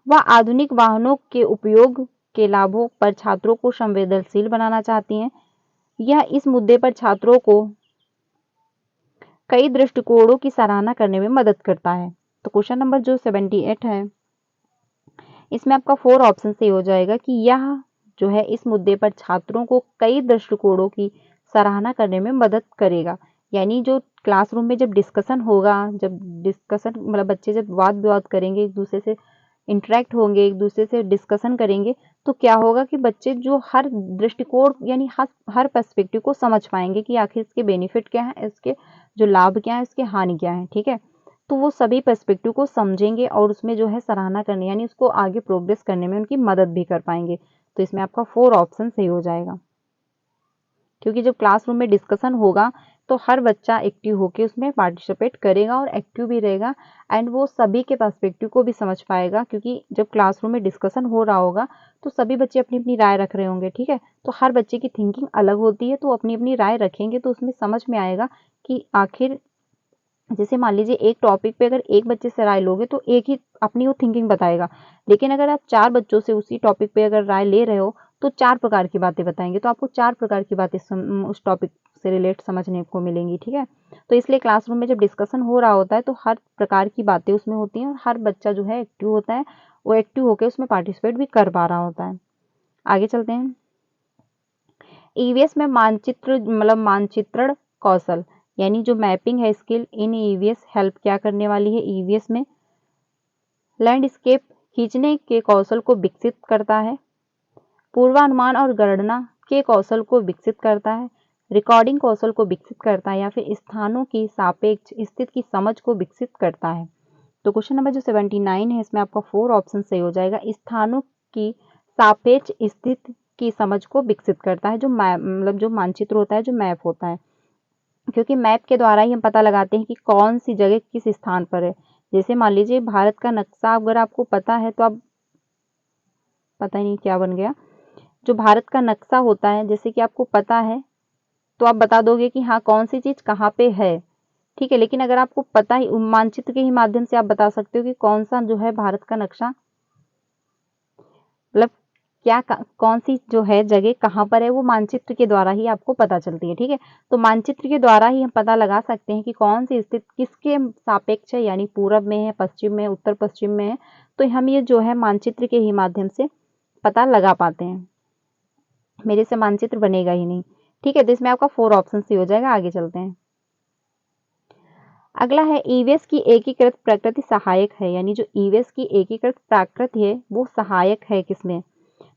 वह आधुनिक वाहनों के उपयोग के लाभों पर छात्रों को संवेदनशील बनाना चाहती हैं। यह इस मुद्दे पर छात्रों को कई दृष्टिकोणों की सराहना करने में मदद करता है। तो क्वेश्चन नंबर जो 78 है इसमें आपका 4 ऑप्शन सही हो जाएगा कि यह जो है इस मुद्दे पर छात्रों को कई दृष्टिकोणों की सराहना करने में मदद करेगा। यानी जो क्लासरूम में जब डिस्कशन होगा, जब डिस्कशन मतलब बच्चे जब वाद विवाद करेंगे, एक दूसरे से इंटरेक्ट होंगे, एक दूसरे से डिस्कशन करेंगे, तो क्या होगा कि बच्चे जो हर दृष्टिकोण यानी हर पर्सपेक्टिव को समझ पाएंगे कि आखिर इसके बेनिफिट क्या है, इसके जो लाभ क्या है, इसके हानि क्या है। ठीक है, तो वो सभी पर्सपेक्टिव को समझेंगे और उसमें जो है सराहना करने यानी उसको आगे प्रोग्रेस करने में उनकी मदद भी कर पाएंगे। तो इसमें आपका 4 ऑप्शन सही हो जाएगा, क्योंकि जब क्लासरूम में डिस्कशन होगा तो हर बच्चा एक्टिव होकर उसमें पार्टिसिपेट करेगा और एक्टिव भी रहेगा एंड वो सभी के पर्सपेक्टिव को भी समझ पाएगा, क्योंकि जब क्लासरूम में डिस्कशन हो रहा होगा तो सभी बच्चे अपनी अपनी राय रख रहे होंगे। ठीक है, तो हर बच्चे की थिंकिंग अलग होती है, तो अपनी अपनी राय रखेंगे तो उसमें समझ में आएगा कि आखिर जैसे मान लीजिए एक टॉपिक पे अगर एक बच्चे से राय लोगे तो एक ही अपनी वो थिंकिंग बताएगा, लेकिन अगर आप 4 बच्चों से उसी टॉपिक पे अगर राय ले रहे हो तो 4 प्रकार की बातें बताएंगे, तो आपको 4 प्रकार की बातें उस टॉपिक से रिलेट समझने को मिलेंगी। ठीक है, तो इसलिए क्लासरूम में जब डिस्कशन हो रहा होता है तो हर प्रकार की बातें उसमें होती हैं और हर बच्चा जो है एक्टिव होता है, वो एक्टिव होकर उसमें पार्टिसिपेट भी कर पा रहा होता है। आगे चलते हैं, ईवीएस में मानचित्रण कौशल, यानी जो मैपिंग है स्किल इन ईवीएस हेल्प क्या करने वाली है ईवीएस में, लैंडस्केप खींचने के कौशल को विकसित करता है, पूर्वानुमान और गणना के कौशल को विकसित करता है, रिकॉर्डिंग कौशल को विकसित करता है, या फिर स्थानों की सापेक्ष स्थिति की समझ को विकसित करता है। तो क्वेश्चन नंबर जो 79 है इसमें आपका 4 ऑप्शन सही हो जाएगा। स्थानों की सापेक्ष स्थिति की समझ को विकसित करता है, जो मतलब जो मानचित्र होता है, जो मैप होता है, क्योंकि मैप के द्वारा ही हम पता लगाते हैं कि कौन सी जगह किस स्थान पर है। जैसे मान लीजिए भारत का नक्शा अगर आपको पता है तो आप, पता ही नहीं क्या बन गया, जो भारत का नक्शा होता है जैसे कि आपको पता है तो आप बता दोगे कि हाँ कौन सी चीज कहाँ पे है, ठीक है। लेकिन अगर आपको पता ही, मानचित्र के ही माध्यम से आप बता सकते हो कि कौन सा जो है भारत का नक्शा, मतलब क्या कौन सी जो है जगह कहाँ पर है, वो मानचित्र के द्वारा ही आपको पता चलती है, ठीक है। तो मानचित्र के द्वारा ही हम पता लगा सकते हैं कि कौन सी स्थिति किसके सापेक्ष है, यानी पूरब में है, पश्चिम में, उत्तर पश्चिम में है। तो हम ये जो है मानचित्र के ही माध्यम से पता लगा पाते हैं, मेरे से मानचित्र बनेगा ही नहीं, ठीक है। तो इसमें आपका 4 ऑप्शन सही हो जाएगा। आगे चलते हैं। अगला है ईवीएस की एकीकृत प्रकृति सहायक है, यानी जो ईवीएस की एकीकृत प्रकृति है वो सहायक है किसमें।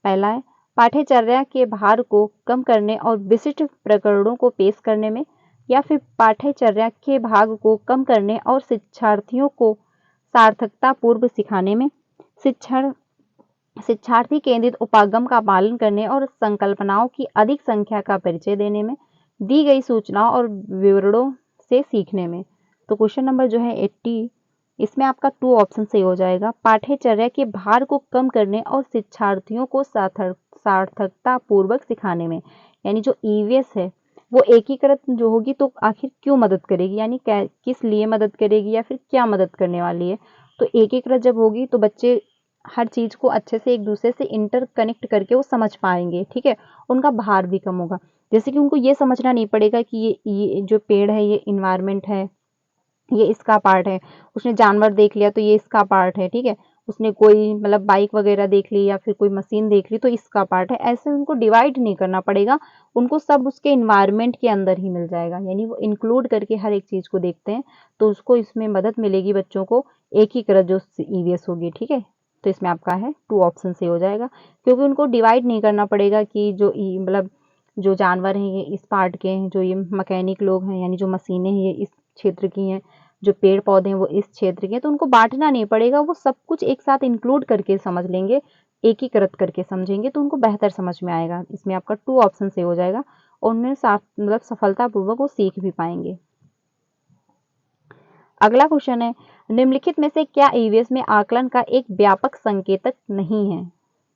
पहला है पाठ्यचर्या के भार को कम करने और विशिष्ट प्रकरणों को पेश करने में, या फिर पाठ्यचर्या के भाग को कम करने और शिक्षार्थियों को सार्थकता पूर्व सिखाने में, शिक्षार्थी केंद्रित उपागम का पालन करने और संकल्पनाओं की अधिक संख्या का परिचय देने में, दी गई सूचनाओं और विवरणों से सीखने में। तो क्वेश्चन नंबर जो है 80, इसमें आपका 2 ऑप्शन सही हो जाएगा। पाठ्यचर्या के भार को कम करने और शिक्षार्थियों को सार्थकता पूर्वक सिखाने में, यानी जो ईवीएस है वो एकीकृत जो होगी तो आखिर क्यों मदद करेगी, यानी किस लिए मदद करेगी या फिर क्या मदद करने वाली है। तो एकीकृत जब होगी तो बच्चे हर चीज को अच्छे से एक दूसरे से इंटर कनेक्ट करके वो समझ पाएंगे, ठीक है। उनका भार भी कम होगा, जैसे कि उनको ये समझना नहीं पड़ेगा कि ये जो पेड़ है ये इन्वायरमेंट है, ये इसका पार्ट है, उसने जानवर देख लिया तो ये इसका पार्ट है, ठीक है। उसने कोई मतलब बाइक वगैरह देख ली या फिर कोई मशीन देख ली तो इसका पार्ट है, ऐसे उनको डिवाइड नहीं करना पड़ेगा, उनको सब उसके इन्वायरमेंट के अंदर ही मिल जाएगा, यानी वो इंक्लूड करके हर एक चीज को देखते हैं, तो उसको इसमें मदद मिलेगी बच्चों को, एकीकृत जो ईवीएस होगी, ठीक है। तो इसमें आपका है 2 ऑप्शन से हो जाएगा, क्योंकि उनको डिवाइड नहीं करना पड़ेगा कि जो मतलब जो जानवर हैं ये इस पार्ट के हैं, जो ये मैकेनिक लोग हैं यानी जो मशीनें हैं ये इस क्षेत्र की हैं, जो पेड़ पौधे हैं वो इस क्षेत्र के हैं, तो उनको बांटना नहीं पड़ेगा, वो सब कुछ एक साथ इंक्लूड करके समझ लेंगे, एकीकृत करके समझेंगे तो उनको बेहतर समझ में आएगा। इसमें आपका 2 ऑप्शन से हो जाएगा और उनमें मतलब सफलतापूर्वक वो सीख भी पाएंगे। अगला क्वेश्चन है निम्नलिखित में से क्या ईवीएस में आकलन का एक व्यापक संकेतक नहीं है।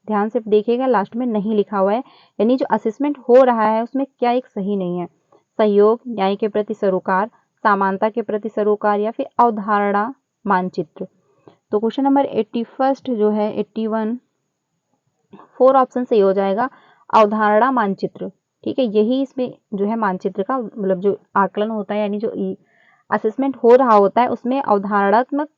ध्यान से देखिएगा, लास्ट में नहीं लिखा हुआ है, यानी जो असेसमेंट हो रहा है उसमें क्या एक सही नहीं है। सहयोग, न्याय के प्रति सरोकार, समानता के प्रति सरोकार, या फिर अवधारणा मानचित्र। तो क्वेश्चन नंबर 81 जो है 81 4 ऑप्शन सही हो जाएगा, अवधारणा मानचित्र, ठीक है। यही इसमें जो है मानचित्र का मतलब जो आकलन होता है यानी जो असेसमेंट हो रहा होता है उसमें अवधारणात्मक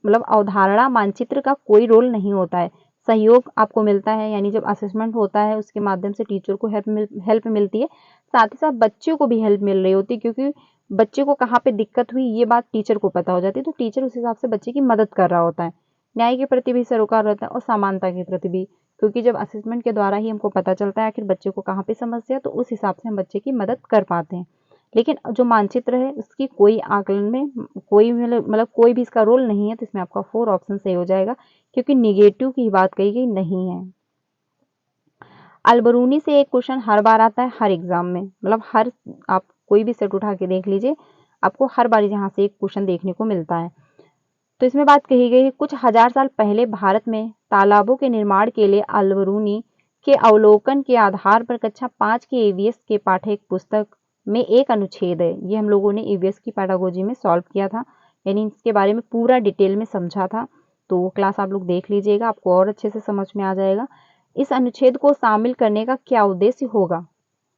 मतलब अवधारणा मानचित्र का कोई रोल नहीं होता है। सहयोग आपको मिलता है, यानी जब असेसमेंट होता है उसके माध्यम से टीचर को हेल्प मिलती है, साथ ही साथ बच्चों को भी हेल्प मिल रही होती है, क्योंकि बच्चे को कहाँ पे दिक्कत हुई ये बात टीचर को पता हो जाती है, तो टीचर उस हिसाब से बच्चे की मदद कर रहा होता है। न्याय के प्रति भी सरोकार रहता है और समानता के प्रति भी, क्योंकि जब असेसमेंट के द्वारा ही हमको पता चलता है आखिर बच्चे को कहाँ पे समस्या है, तो उस हिसाब से हम बच्चे की मदद कर पाते हैं। लेकिन जो मानचित्र है उसकी कोई आकलन में कोई मतलब कोई भी इसका रोल नहीं है, तो इसमें आपका 4 ऑप्शन सही हो जाएगा, क्योंकि निगेटिव की बात कही गई नहीं है। अलबरूनी से एक क्वेश्चन हर बार आता है हर एग्जाम में, मतलब हर आप कोई भी सेट उठा के देख लीजिए, आपको हर बार यहाँ से एक क्वेश्चन देखने को मिलता है। तो इसमें बात कही गई है कुछ हजार साल पहले भारत में तालाबों के निर्माण के लिए अलबरूनी के अवलोकन के आधार पर कक्षा 5 के ईवीएस के पाठ्य पुस्तक में एक अनुच्छेद है, ये हम लोगों ने ईवीएस की पैडागोजी में सॉल्व किया था, यानी इसके बारे में पूरा डिटेल में समझा था, तो वो क्लास आप लोग देख लीजिएगा, आपको और अच्छे से समझ में आ जाएगा। इस अनुच्छेद को शामिल करने का क्या उद्देश्य होगा,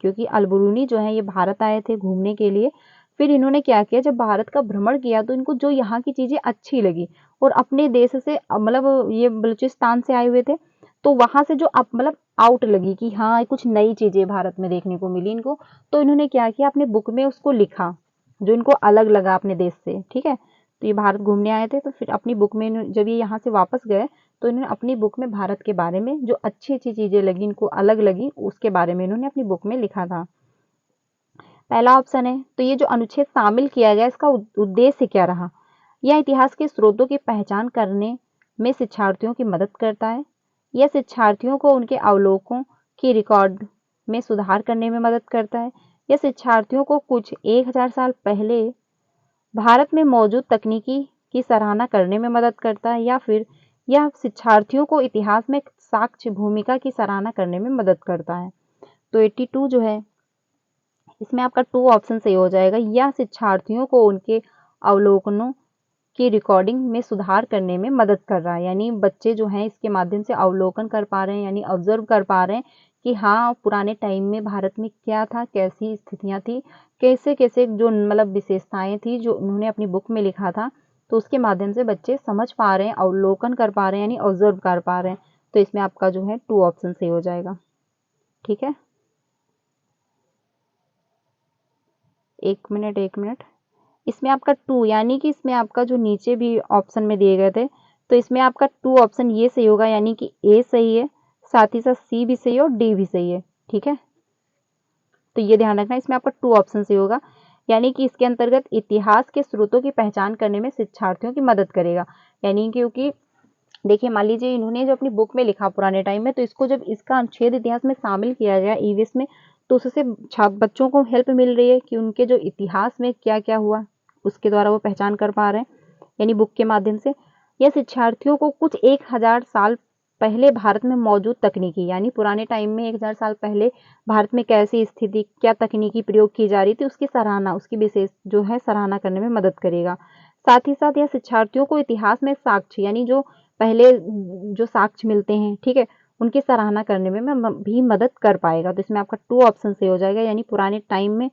क्योंकि अलबरूनी जो है ये भारत आए थे घूमने के लिए, फिर इन्होंने क्या किया, जब भारत का भ्रमण किया तो इनको जो यहाँ की चीजें अच्छी लगी और अपने देश से मतलब ये बलूचिस्तान से आए हुए थे, तो वहां से जो मतलब आउट लगी कि हाँ कुछ नई चीजें भारत में देखने को मिली इनको, तो इन्होंने क्या किया अपने बुक में उसको लिखा, जो इनको अलग लगा अपने देश से, ठीक है। तो ये भारत घूमने आए थे, तो फिर अपनी बुक में जब ये यहाँ से वापस गए तो इन्होंने अपनी बुक में भारत के बारे में जो अच्छी अच्छी चीज़ें लगी, इनको अलग लगी, उसके बारे में इन्होंने अपनी बुक में लिखा था। पहला ऑप्शन है, तो ये जो अनुच्छेद शामिल किया गया इसका उद्देश्य क्या रहा? यह इतिहास के स्रोतों की पहचान करने में शिक्षार्थियों की मदद करता है। यह शिक्षार्थियों को उनके अवलोकनों की रिकॉर्ड में सुधार करने में मदद करता है। यह शिक्षार्थियों को कुछ 1000 साल पहले भारत में मौजूद तकनीकी की सराहना करने में मदद करता है, या फिर यह शिक्षार्थियों को इतिहास में साक्ष्य भूमिका की सराहना करने में मदद करता है। तो 82 जो है इसमें आपका 2 ऑप्शन सही हो जाएगा। यह शिक्षार्थियों को उनके अवलोकनों की रिकॉर्डिंग में सुधार करने में मदद कर रहा है, यानी बच्चे जो हैं इसके माध्यम से अवलोकन कर पा रहे हैं, यानी ऑब्जर्व कर पा रहे हैं कि हाँ पुराने टाइम में भारत में क्या था, कैसी स्थितियां थी, कैसे कैसे जो मतलब विशेषताएं थी जो उन्होंने अपनी बुक में लिखा था, तो उसके माध्यम से बच्चे समझ पा रहे हैं, अवलोकन कर पा रहे हैं, यानी ऑब्जर्व कर पा रहे हैं। तो इसमें आपका जो है 2 ऑप्शन सही हो जाएगा, ठीक है। एक मिनट, इसमें आपका 2 यानी कि इसमें आपका जो नीचे भी ऑप्शन में दिए गए थे, तो इसमें आपका 2 ऑप्शन ये सही होगा, यानी कि ए सही है, साथ ही साथ सी भी सही है और डी भी सही है, ठीक है। तो ये ध्यान रखना, इसमें आपका 2 ऑप्शन सही होगा, यानी कि इसके अंतर्गत इतिहास के स्रोतों की पहचान करने में शिक्षार्थियों की मदद करेगा। यानी क्योंकि देखिए मान लीजिए इन्होंने जो अपनी बुक में लिखा पुराने टाइम में, तो इसको जब इसका अनुच्छेद इतिहास में शामिल किया गया ईवीएस में, तो उससे बच्चों को हेल्प मिल रही है कि उनके जो इतिहास में क्या क्या हुआ उसके द्वारा वो पहचान कर पा रहे हैं, यानी बुक के माध्यम से। यह शिक्षार्थियों को कुछ 1000 साल पहले भारत में मौजूद तकनीकी, यानी पुराने टाइम में 1000 साल पहले भारत में कैसी स्थिति, क्या तकनीकी प्रयोग की जा रही थी, उसकी सराहना, उसकी विशेष जो है सराहना करने में मदद करेगा। साथ ही साथ यह शिक्षार्थियों को इतिहास में साक्ष्य, यानी जो पहले जो साक्ष्य मिलते हैं, ठीक है, उनकी सराहना करने में भी मदद कर पाएगा। तो इसमें आपका 2 ऑप्शन सही हो जाएगा, यानी पुराने टाइम में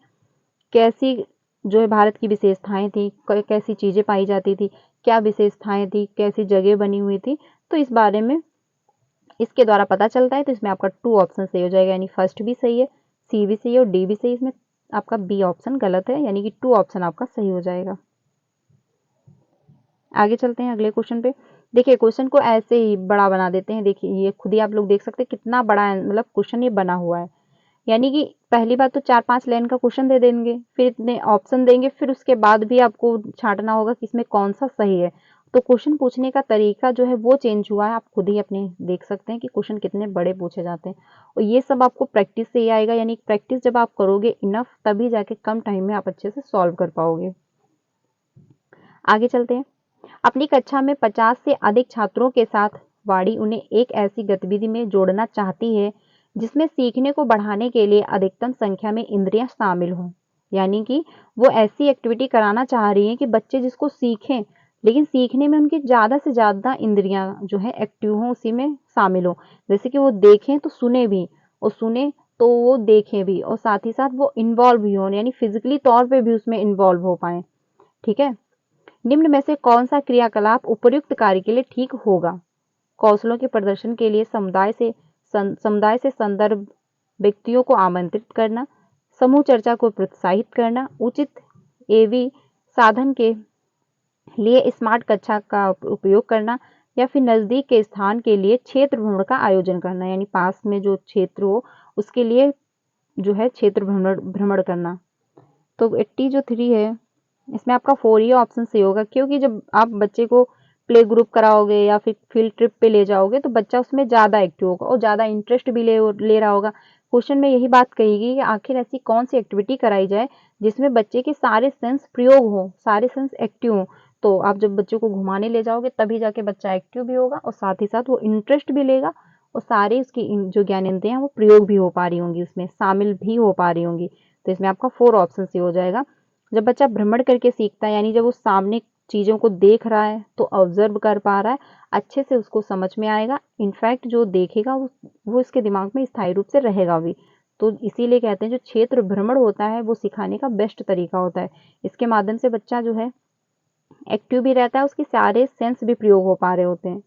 कैसी जो है भारत की विशेषताएं थी, कैसी चीजें पाई जाती थी, क्या विशेषताएं थी, कैसी जगह बनी हुई थी, तो इस बारे में इसके द्वारा पता चलता है। तो इसमें आपका 2 ऑप्शन सही हो जाएगा, यानी फर्स्ट भी सही है, सी भी सही है और डी भी सही। इसमें आपका बी ऑप्शन गलत है, यानी कि 2 ऑप्शन आपका सही हो जाएगा। आगे चलते हैं अगले क्वेश्चन पे। देखिए क्वेश्चन को ऐसे ही बड़ा बना देते हैं, देखिए ये खुद ही आप लोग देख सकते हैं कितना बड़ा मतलब क्वेश्चन ये बना हुआ है। यानी कि पहली बात तो 4-5 लाइन का क्वेश्चन दे देंगे, फिर इतने ऑप्शन देंगे, फिर उसके बाद भी आपको छांटना होगा कि इसमें कौन सा सही है। तो क्वेश्चन पूछने का तरीका जो है वो चेंज हुआ है, आप खुद ही अपने देख सकते हैं कि क्वेश्चन कितने बड़े पूछे जाते हैं। और ये सब आपको प्रैक्टिस से ही आएगा, यानी प्रैक्टिस जब आप करोगे इनफ, तभी जाके कम टाइम में आप अच्छे से सॉल्व कर पाओगे। आगे चलते हैं। अपनी कक्षा में 50 से अधिक छात्रों के साथ वाणी उन्हें एक ऐसी गतिविधि में जोड़ना चाहती है जिसमें सीखने को बढ़ाने के लिए अधिकतम संख्या में इंद्रियां शामिल हों। यानी कि वो ऐसी एक्टिविटी कराना चाह रही है कि बच्चे जिसको सीखें, लेकिन सीखने में उनकी ज़्यादा से ज़्यादा इंद्रियां जो है एक्टिव हों, उसी में शामिल हों। जैसे कि वो देखें तो सुने भी, और सुने तो वो देखें भी, और साथ ही साथ वो इन्वॉल्व भी हों, यानी फिजिकली तौर पर भी उसमें इन्वॉल्व हो पाए, ठीक है। निम्न में से कौन सा क्रियाकलाप उपयुक्त कार्य के लिए ठीक होगा? कौशलों के प्रदर्शन के लिए समुदाय से संदर्भ व्यक्तियों को आमंत्रित करना, समूह चर्चा को प्रोत्साहित करना, उचित एवी साधन के लिए स्मार्ट कक्षा का उपयोग करना, या फिर नजदीक के स्थान के लिए क्षेत्र भ्रमण का आयोजन करना, यानी पास में जो क्षेत्र हो उसके लिए जो है क्षेत्र भ्रमण करना। तो 80 जो 3 है इसमें आपका 4 ही ऑप्शन सही होगा, क्योंकि जब आप बच्चे को प्ले ग्रुप कराओगे या फिर फील्ड ट्रिप पे ले जाओगे तो बच्चा उसमें ज़्यादा एक्टिव होगा और ज़्यादा इंटरेस्ट भी ले रहा होगा। क्वेश्चन में यही बात कहेगी कि आखिर ऐसी कौन सी एक्टिविटी कराई जाए जिसमें बच्चे के सारे सेंस प्रयोग हो, सारे सेंस एक्टिव हो। तो आप जब बच्चे को घुमाने ले जाओगे तभी जाके बच्चा एक्टिव भी होगा और साथ ही साथ वो इंटरेस्ट भी लेगा और सारे उसकी जो ज्ञानेंद्रियां वो प्रयोग भी हो पा रही होंगी, उसमें शामिल भी हो पा रही होंगी। तो इसमें आपका 4 ऑप्शन से हो जाएगा। जब बच्चा भ्रमण करके सीखता है, यानी जब वो सामने चीज़ों को देख रहा है तो ऑब्जर्व कर पा रहा है, अच्छे से उसको समझ में आएगा, इनफैक्ट जो देखेगा वो इसके दिमाग में स्थायी रूप से रहेगा भी। तो इसीलिए कहते हैं जो क्षेत्र भ्रमण होता है वो सिखाने का बेस्ट तरीका होता है। इसके माध्यम से बच्चा जो है एक्टिव भी रहता है, उसके सारे सेंस भी प्रयोग हो पा रहे होते हैं।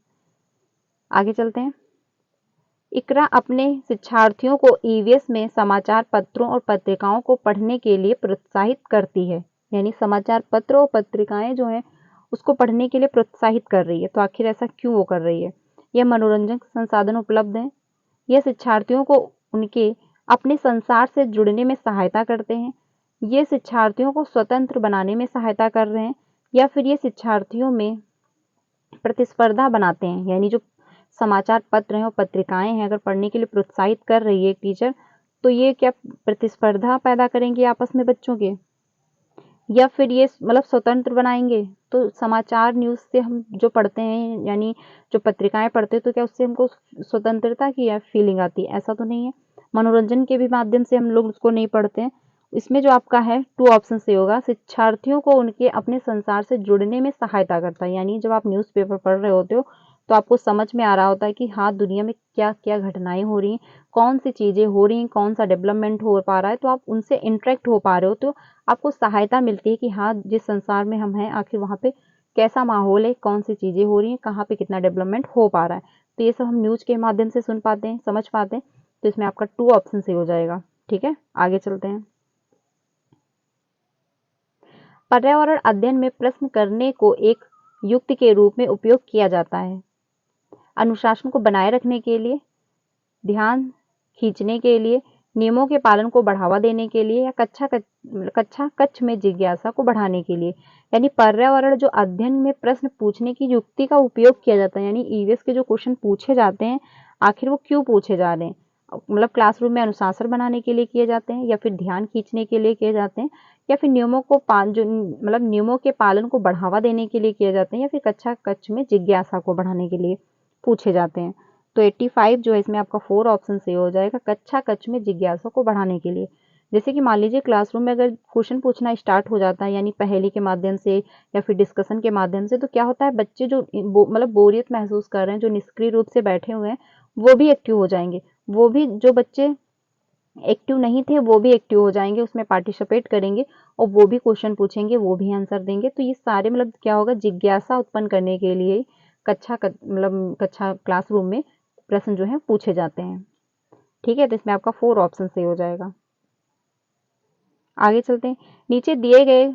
आगे चलते हैं। इकरा अपने शिक्षार्थियों को ईवीएस में समाचार पत्रों और पत्रिकाओं को पढ़ने के लिए प्रोत्साहित करती है। यानी समाचार पत्र और पत्रिकाएं जो हैं उसको पढ़ने के लिए प्रोत्साहित कर रही है। तो आखिर ऐसा क्यों वो कर रही है? यह मनोरंजक संसाधन उपलब्ध हैं, यह शिक्षार्थियों को उनके अपने संसार से जुड़ने में सहायता करते हैं, ये शिक्षार्थियों को स्वतंत्र बनाने में सहायता कर रहे हैं, या फिर ये शिक्षार्थियों में प्रतिस्पर्धा बनाते हैं। यानी जो समाचार पत्र हैं और पत्रिकाएं हैं अगर पढ़ने के लिए प्रोत्साहित कर रही है एक टीचर, तो ये क्या प्रतिस्पर्धा पैदा करेंगे आपस में बच्चों के, या फिर ये मतलब स्वतंत्र बनाएंगे? तो समाचार न्यूज़ से हम जो पढ़ते हैं यानी जो पत्रिकाएं पढ़ते हैं, तो क्या उससे हमको स्वतंत्रता की फीलिंग आती है? ऐसा तो नहीं है। मनोरंजन के भी माध्यम से हम लोग उसको नहीं पढ़ते हैं। इसमें जो आपका है 2 ऑप्शन से होगा, शिक्षार्थियों को उनके अपने संसार से जुड़ने में सहायता करता है। यानी जब आप न्यूज़पेपर पढ़ रहे होते हो तो आपको समझ में आ रहा होता है कि हाँ, दुनिया में क्या क्या घटनाएं हो रही हैं, कौन सी चीज़ें हो रही हैं, कौन सा डेवलपमेंट हो पा रहा है, तो आप उनसे इंटरेक्ट हो पा रहे हो। तो आपको सहायता मिलती है कि हाँ, जिस संसार में हम हैं आखिर वहाँ पे कैसा माहौल है, कौन सी चीज़ें हो रही हैं, कहाँ पे कितना डेवलपमेंट हो पा रहा है। तो ये सब हम न्यूज़ के माध्यम से सुन पाते हैं, समझ पाते हैं। तो इसमें आपका 2 ऑप्शन सही हो जाएगा। ठीक है, आगे चलते हैं। पर्यावरण अध्ययन में प्रश्न करने को एक युक्ति के रूप में उपयोग किया जाता है। अनुशासन को बनाए रखने के लिए, ध्यान खींचने के लिए, नियमों के पालन को बढ़ावा देने के लिए, या कक्षा कक्ष में जिज्ञासा को बढ़ाने के लिए। यानी पर्यावरण जो अध्ययन में प्रश्न पूछने की युक्ति का उपयोग किया जाता है, यानी ईवीएस के जो क्वेश्चन पूछे जाते हैं आखिर वो क्यों पूछे जा रहे हैं? मतलब क्लासरूम में अनुशासन बनाने के लिए किए जाते हैं, या फिर ध्यान खींचने के लिए किए जाते हैं, या फिर नियमों के पालन को बढ़ावा देने के लिए किए जाते हैं, या फिर कक्षा कक्ष में जिज्ञासा को बढ़ाने के लिए पूछे जाते हैं। तो 85 जो है इसमें आपका 4 ऑप्शन सही हो जाएगा, कक्षा कक्ष में जिज्ञासा को बढ़ाने के लिए। जैसे कि मान लीजिए क्लासरूम में अगर क्वेश्चन पूछना स्टार्ट हो जाता है यानी पहेली के माध्यम से या फिर डिस्कशन के माध्यम से, तो क्या होता है, बच्चे जो मतलब बोरियत महसूस कर रहे हैं, जो निष्क्रिय रूप से बैठे हुए हैं, वो भी एक्टिव हो जाएंगे। वो भी जो बच्चे एक्टिव नहीं थे वो भी एक्टिव हो जाएंगे, उसमें पार्टिसिपेट करेंगे और वो भी क्वेश्चन पूछेंगे, वो भी आंसर देंगे। तो ये सारे मतलब क्या होगा, जिज्ञासा उत्पन्न करने के लिए कक्षा क्लासरूम में प्रश्न जो है पूछे जाते हैं। ठीक है, तो इसमें आपका 4 ऑप्शन सही हो जाएगा। आगे चलते हैं। नीचे दिए गए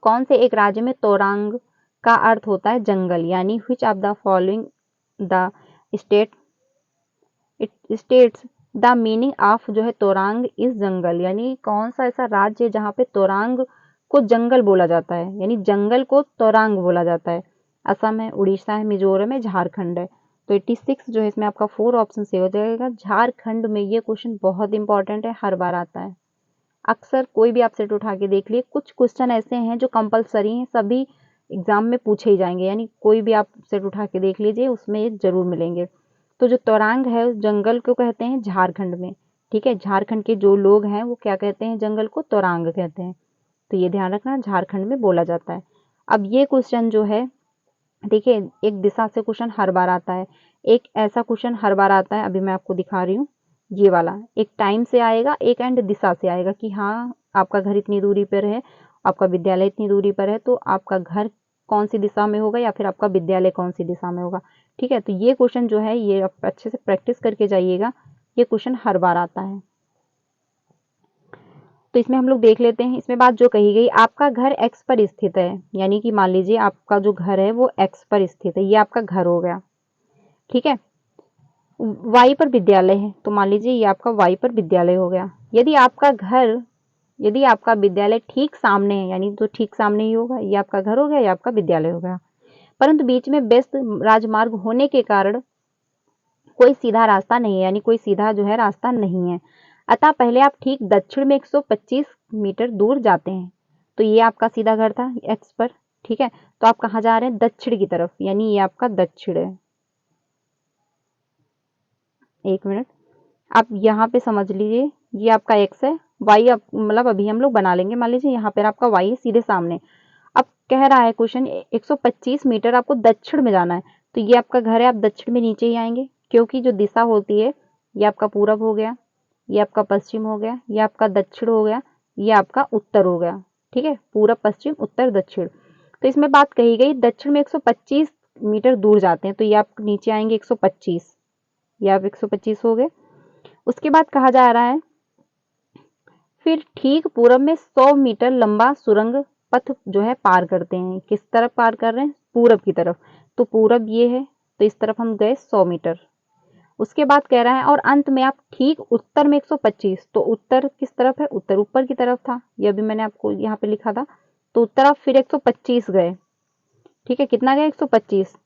कौन से एक राज्य में तोरांग का अर्थ होता है जंगल? यानी which of the following the states the meaning of जो है तोरांग इज जंगल? यानी कौन सा ऐसा राज्य है जहाँ पे तोरांग को जंगल बोला जाता है, यानी जंगल को तोरांग बोला जाता है? असम है, उड़ीसा है, मिजोरम है, झारखंड है। तो 86 जो है इसमें आपका 4 ऑप्शन से हो जाएगा, झारखंड में। ये क्वेश्चन बहुत इंपॉर्टेंट है, हर बार आता है। अक्सर कोई भी आप सेट उठा के देख लिए, कुछ क्वेश्चन ऐसे हैं जो कंपलसरी हैं, सभी एग्जाम में पूछे ही जाएंगे, यानी कोई भी आप सेट उठा के देख लीजिए उसमें ये जरूर मिलेंगे। तो जो तोरांग है उस जंगल को कहते हैं झारखंड में। ठीक है, झारखंड के जो लोग हैं वो क्या कहते हैं, जंगल को तोरांग कहते हैं। तो ये ध्यान रखना, झारखंड में बोला जाता है। अब ये क्वेश्चन जो है देखिए, एक दिशा से क्वेश्चन हर बार आता है, एक ऐसा क्वेश्चन हर बार आता है, अभी मैं आपको दिखा रही हूँ। ये वाला एक टाइम से आएगा, एक एंड दिशा से आएगा कि हाँ आपका घर इतनी दूरी पर है, आपका विद्यालय इतनी दूरी पर है, तो आपका घर कौन सी दिशा में होगा या फिर आपका विद्यालय कौन सी दिशा में होगा। ठीक है, तो ये क्वेश्चन जो है ये आप अच्छे से प्रैक्टिस करके जाइएगा, ये क्वेश्चन हर बार आता है। तो इसमें हम लोग देख लेते हैं, इसमें बात जो कही गई, आपका घर एक्स पर स्थित है, यानी कि मान लीजिए आपका जो घर है वो एक्स पर स्थित है, ये आपका घर हो गया। ठीक है, वाई पर विद्यालय है, तो मान लीजिए ये आपका वाई पर विद्यालय हो गया। यदि आपका विद्यालय ठीक सामने है, यानी तो ठीक सामने ही होगा, ये आपका घर हो गया, ये आपका विद्यालय हो गया। परंतु बीच में व्यस्त राजमार्ग होने के कारण कोई सीधा रास्ता नहीं है, यानी कोई सीधा जो है रास्ता नहीं है। अतः पहले आप ठीक दक्षिण में 125 मीटर दूर जाते हैं। तो ये आपका सीधा घर था एक्स पर। ठीक है, तो आप कहाँ जा रहे हैं, दक्षिण की तरफ, यानी ये आपका दक्षिण है। एक मिनट, आप यहाँ पे समझ लीजिए, ये आपका एक्स है, वाई मतलब अभी हम लोग बना लेंगे। मान लीजिए यहाँ पर आपका वाई है सीधे सामने। अब कह रहा है क्वेश्चन 125 मीटर आपको दक्षिण में जाना है, तो ये आपका घर है, आप दक्षिण में नीचे ही आएंगे, क्योंकि जो दिशा होती है ये आपका पूरब हो गया, ये आपका पश्चिम हो गया, ये आपका दक्षिण हो गया, ये आपका उत्तर हो गया। ठीक है, पूरब पश्चिम उत्तर दक्षिण। तो इसमें बात कही गई दक्षिण में 125 मीटर दूर जाते हैं, तो ये आप नीचे आएंगे 125, ये आप 125 हो गए। उसके बाद कहा जा रहा है फिर ठीक पूरब में 100 मीटर लंबा सुरंग पथ जो है पार करते हैं। किस तरफ पार कर रहे हैं? पूरब की तरफ। तो पूरब ये है, तो इस तरफ हम गए 100 मीटर। उसके बाद कह रहा है और अंत में आप ठीक उत्तर में 125। तो उत्तर किस तरफ है? उत्तर ऊपर की तरफ था, ये अभी मैंने आपको यहाँ पे लिखा था। तो उत्तर आप फिर 125 गए। ठीक है, कितना गए? 125।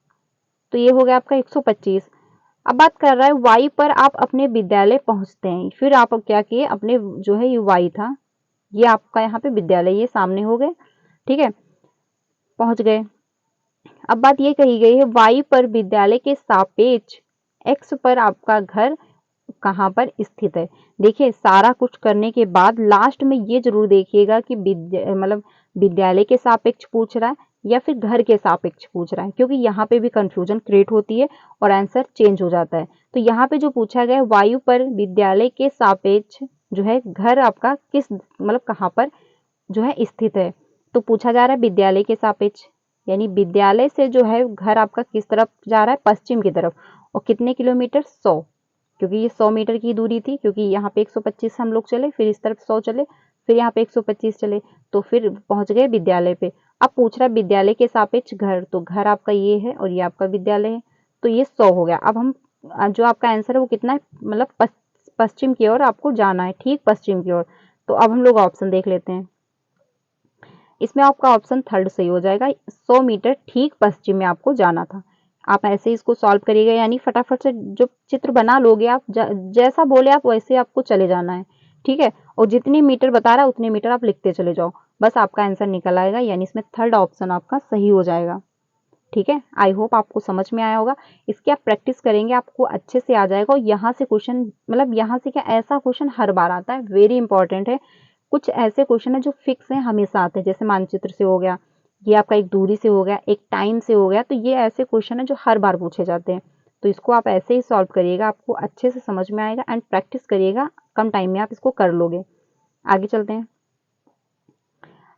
तो ये हो गया आपका 125। अब बात कर रहा है वाई पर आप अपने विद्यालय पहुंचते हैं। फिर आप क्या किए? अपने जो है ये वाई था, ये आपका यहाँ पे विद्यालय, ये सामने हो गए। ठीक है, पहुंच गए। अब बात ये कही गई है वाई पर विद्यालय के सापेक्ष एक्स पर आपका घर कहाँ पर स्थित है। देखिए सारा कुछ करने के बाद लास्ट में ये जरूर देखिएगा कि मतलब विद्यालय के सापेक्ष पूछ रहा है या फिर घर के सापेक्ष पूछ रहा है, क्योंकि यहाँ पे भी कंफ्यूजन क्रिएट होती है और आंसर चेंज हो जाता है। तो यहाँ पे जो पूछा गया है वायु पर विद्यालय के सापेक्ष जो है घर आपका किस मतलब कहाँ पर जो है स्थित है। तो पूछा जा रहा है विद्यालय के सापेक्ष, यानी विद्यालय से जो है घर आपका किस तरफ जा रहा है? पश्चिम की तरफ। और कितने किलोमीटर? 100, क्योंकि ये 100 मीटर की दूरी थी, क्योंकि यहाँ पे 125 हम लोग चले, फिर इस तरफ 100 चले, फिर यहाँ पे 125 चले, तो फिर पहुंच गए विद्यालय पे। अब पूछ रहा है विद्यालय के सापेक्ष घर, तो घर आपका ये है और ये आपका विद्यालय है, तो ये 100 हो गया। अब हम जो आपका आंसर है वो कितना है? मतलब पश्चिम की ओर आपको जाना है, ठीक पश्चिम की ओर। तो अब हम लोग ऑप्शन देख लेते हैं। इसमें आपका ऑप्शन थर्ड सही हो जाएगा, 100 मीटर ठीक पश्चिम में आपको जाना था। आप ऐसे इसको सॉल्व करिएगा, यानी फटाफट से जो चित्र बना लोगे आप, जैसा बोले आप वैसे आपको चले जाना है। ठीक है, और जितनी मीटर बता रहा है उतने मीटर आप लिखते चले जाओ, बस आपका आंसर निकल आएगा, यानी इसमें थर्ड ऑप्शन आपका सही हो जाएगा। ठीक है, आई होप आपको समझ में आया होगा। इसकी आप प्रैक्टिस करेंगे आपको अच्छे से आ जाएगा। और यहाँ से क्वेश्चन मतलब यहाँ से क्या, ऐसा क्वेश्चन हर बार आता है, वेरी इंपॉर्टेंट है। कुछ ऐसे क्वेश्चन है जो फिक्स है, हमेशा आते हैं, जैसे मानचित्र से हो गया, ये आपका एक दूरी से हो गया, एक टाइम से हो गया। तो ये ऐसे क्वेश्चन है जो हर बार पूछे जाते हैं। तो इसको आप ऐसे ही सॉल्व करिएगा, आपको अच्छे से समझ में आएगा, एंड प्रैक्टिस करिएगा, कम टाइम में आप इसको कर लोगे। आगे चलते हैं।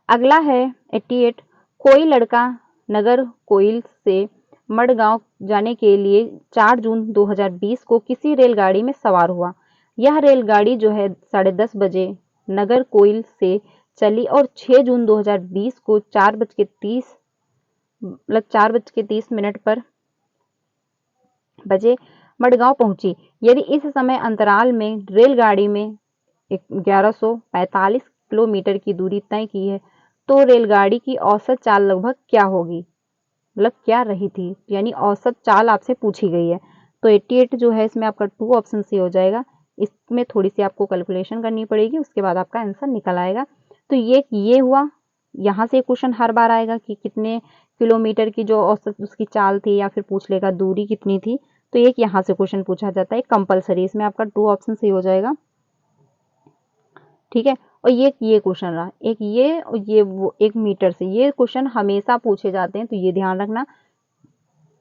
अगला है 88। कोई लड़का नगर कोइल से मडगांव जाने के लिए 4 जून 2020 को किसी रेलगाड़ी में सवार हुआ। यह रेलगाड़ी जो है 10:30 बजे नगर कोइल से चली और 6 जून 2020 को 4:30 पर बजे मडगांव पहुंची। यदि इस समय अंतराल में रेलगाड़ी में 1145 किलोमीटर की दूरी तय की है, तो रेलगाड़ी की औसत चाल लगभग क्या होगी? मतलब क्या रही थी, यानी औसत चाल आपसे पूछी गई है। तो 88 जो है इसमें आपका 2 ऑप्शन से हो जाएगा। इसमें थोड़ी सी आपको कैलकुलेशन करनी पड़ेगी, उसके बाद आपका आंसर निकल आएगा। तो ये हुआ, यहाँ से क्वेश्चन हर बार आएगा कि कितने किलोमीटर की जो औसत उसकी चाल थी, या फिर पूछ लेगा दूरी कितनी थी। तो एक यहाँ से क्वेश्चन पूछा जाता है कंपलसरी, इसमें आपका 2 ऑप्शन सही हो जाएगा। ठीक है, और ये क्वेश्चन रहा, एक ये और ये वो, 1 मीटर से, ये क्वेश्चन हमेशा पूछे जाते हैं, तो ये ध्यान रखना।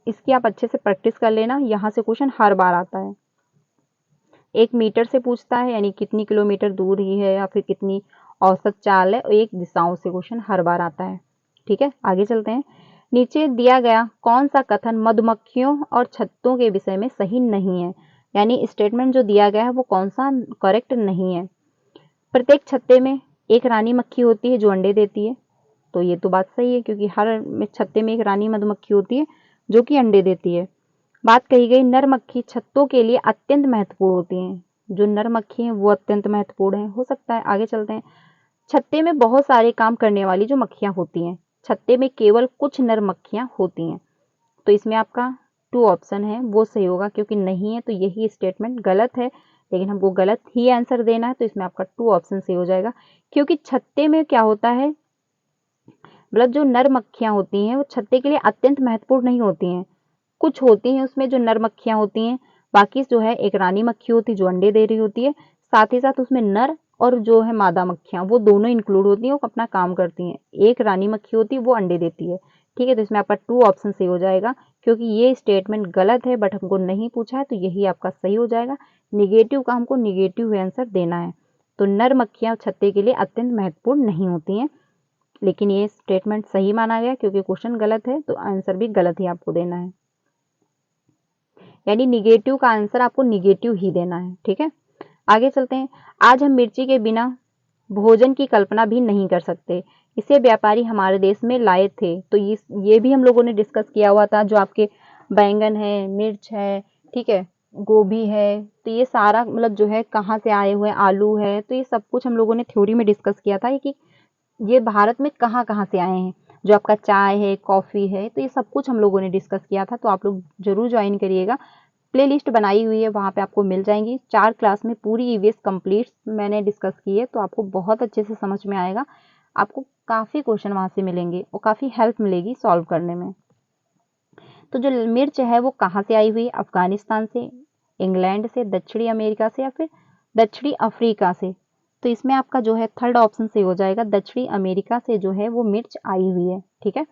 इसकी आप अच्छे से प्रैक्टिस कर लेना, यहाँ से क्वेश्चन हर बार आता है। 1 मीटर से पूछता है, यानी कितनी किलोमीटर दूर ही है, या फिर कितनी औसत चाल है, और एक दिशाओं से क्वेश्चन हर बार आता है। ठीक है, आगे चलते हैं। नीचे दिया गया कौन सा कथन मधुमक्खियों और छत्तों के विषय में सही नहीं है, यानी स्टेटमेंट जो दिया गया है वो कौन सा करेक्ट नहीं है। प्रत्येक छत्ते में एक रानी मक्खी होती है जो अंडे देती है, तो ये तो बात सही है, क्योंकि हर छत्ते में एक रानी मधुमक्खी होती है जो कि अंडे देती है। बात कही गई नर मक्खी छत्तों के लिए अत्यंत महत्वपूर्ण होती हैं, जो नर मक्खी हैं वो अत्यंत महत्वपूर्ण है, हो सकता है। आगे चलते हैं। छत्ते में बहुत सारे काम करने वाली जो मक्खियां होती हैं, छत्ते में केवल कुछ नर मक्खियां होती हैं। तो इसमें आपका 2 ऑप्शन है वो सही होगा, क्योंकि नहीं है तो यही स्टेटमेंट गलत है, लेकिन हमको गलत ही आंसर देना है, तो इसमें आपका 2 ऑप्शन सही हो जाएगा। क्योंकि छत्ते में क्या होता है, मतलब जो नर मक्खियां होती हैं वो छत्ते के लिए अत्यंत महत्वपूर्ण नहीं होती हैं, कुछ होती हैं उसमें जो नर मक्खियां होती हैं, बाकी जो है एक रानी मक्खी होती है जो अंडे दे रही होती है, साथ ही साथ उसमें नर और जो है मादा मक्खियां वो दोनों इंक्लूड होती हैं, वो अपना काम करती हैं। एक रानी मक्खी होती है वो अंडे देती है। ठीक है, तो इसमें आपका 2 ऑप्शन सही हो जाएगा, क्योंकि ये स्टेटमेंट गलत है, बट हमको नहीं पूछा है, तो यही आपका सही हो जाएगा। निगेटिव का हमको निगेटिव आंसर देना है। तो नर मक्खियां छत्ते के लिए अत्यंत महत्वपूर्ण नहीं होती हैं, लेकिन ये स्टेटमेंट सही माना गया, क्योंकि क्वेश्चन गलत है तो आंसर भी गलत ही आपको देना है, यानी निगेटिव का आंसर आपको निगेटिव ही देना है। ठीक है, आगे चलते हैं। आज हम मिर्ची के बिना भोजन की कल्पना भी नहीं कर सकते। इसे व्यापारी हमारे देश में लाए थे। तो ये भी हम लोगों ने डिस्कस किया हुआ था। जो आपके बैंगन है, मिर्च है, ठीक है, गोभी है, तो ये सारा मतलब जो है कहाँ से आए हुए हैं, आलू है, तो ये सब कुछ हम लोगों ने थ्योरी में डिस्कस किया था कि ये भारत में कहाँ-कहाँ से आए हैं। जो आपका चाय है, कॉफ़ी है, तो ये सब कुछ हम लोगों ने डिस्कस किया था। तो आप लोग ज़रूर जॉइन करिएगा। प्लेलिस्ट बनाई हुई है, वहाँ पे आपको मिल जाएँगी। 4 क्लास में पूरी ईवीएस कंप्लीट मैंने डिस्कस की है, तो आपको बहुत अच्छे से समझ में आएगा। आपको काफ़ी क्वेश्चन वहाँ से मिलेंगे और काफ़ी हेल्प मिलेगी सॉल्व करने में। तो जो मिर्च है वो कहाँ से आई हुई है? अफ़गानिस्तान से, इंग्लैंड से, दक्षिणी अमेरिका से या फिर दक्षिणी अफ्रीका से। तो इसमें आपका जो है थर्ड ऑप्शन सही हो जाएगा। दक्षिणी अमेरिका से जो है वो मिर्च आई हुई है, ठीक है।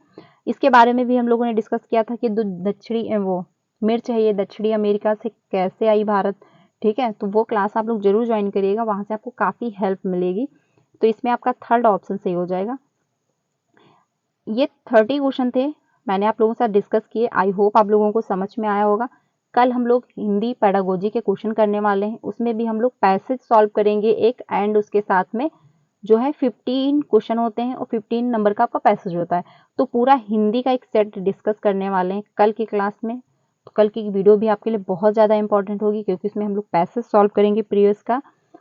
इसके बारे में भी हम लोगों ने डिस्कस किया था कि दक्षिणी वो मिर्च है ये दक्षिणी अमेरिका से कैसे आई भारत, ठीक है। तो वो क्लास आप लोग जरूर ज्वाइन करिएगा, वहां से आपको काफी हेल्प मिलेगी। तो इसमें आपका थर्ड ऑप्शन सही हो जाएगा। ये 30 क्वेश्चन थे, मैंने आप लोगों के साथ डिस्कस किए। आई होप आप लोगों को समझ में आया होगा। कल हम लोग हिंदी पेडागोजी के क्वेश्चन करने वाले हैं, उसमें भी हम लोग पैसेज सॉल्व करेंगे एक, एंड उसके साथ में जो है 15 क्वेश्चन होते हैं और 15 नंबर का आपका पैसेज होता है। तो पूरा हिंदी का एक सेट डिस्कस करने वाले हैं कल की क्लास में। तो कल की वीडियो भी आपके लिए बहुत ज़्यादा इंपॉर्टेंट होगी, क्योंकि इसमें हम लोग पैसेज सॉल्व करेंगे प्रीवियस का,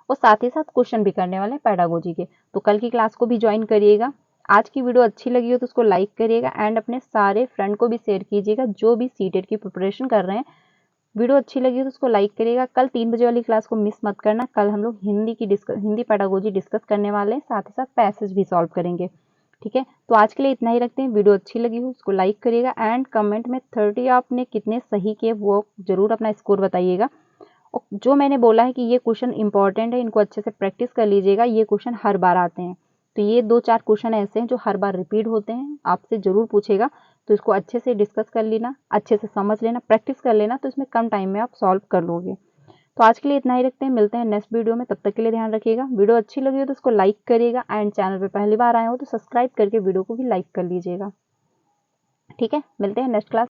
और साथ ही साथ क्वेश्चन भी करने वाले हैं पेडागोजी के। तो कल की क्लास को भी ज्वाइन करिएगा। आज की वीडियो अच्छी लगी हो तो उसको लाइक करिएगा, एंड अपने सारे फ्रेंड को भी शेयर कीजिएगा जो भी सीटेट की प्रिपरेशन कर रहे हैं। वीडियो अच्छी लगी तो उसको लाइक करिएगा। कल 3 बजे वाली क्लास को मिस मत करना। कल हम लोग हिंदी पेडागोजी डिस्कस करने वाले हैं, साथ ही साथ पैसेज भी सॉल्व करेंगे, ठीक है। तो आज के लिए इतना ही रखते हैं। वीडियो अच्छी लगी हो उसको लाइक करिएगा, एंड कमेंट में 30 आपने कितने सही किए वो जरूर अपना स्कोर बताइएगा। और जो मैंने बोला है कि ये क्वेश्चन इंपॉर्टेंट है, इनको अच्छे से प्रैक्टिस कर लीजिएगा। ये क्वेश्चन हर बार आते हैं, तो ये 2-4 क्वेश्चन ऐसे हैं जो हर बार रिपीट होते हैं, आपसे जरूर पूछेगा। तो इसको अच्छे से डिस्कस कर लेना, अच्छे से समझ लेना, प्रैक्टिस कर लेना, तो इसमें कम टाइम में आप सॉल्व कर लोगे। तो आज के लिए इतना ही रखते हैं, मिलते हैं नेक्स्ट वीडियो में। तब तक के लिए ध्यान रखिएगा। वीडियो अच्छी लगी हो तो उसको लाइक करिएगा, एंड चैनल पर पहली बार आए हो तो सब्सक्राइब करके वीडियो को भी लाइक कर लीजिएगा, ठीक है। मिलते हैं नेक्स्ट क्लास।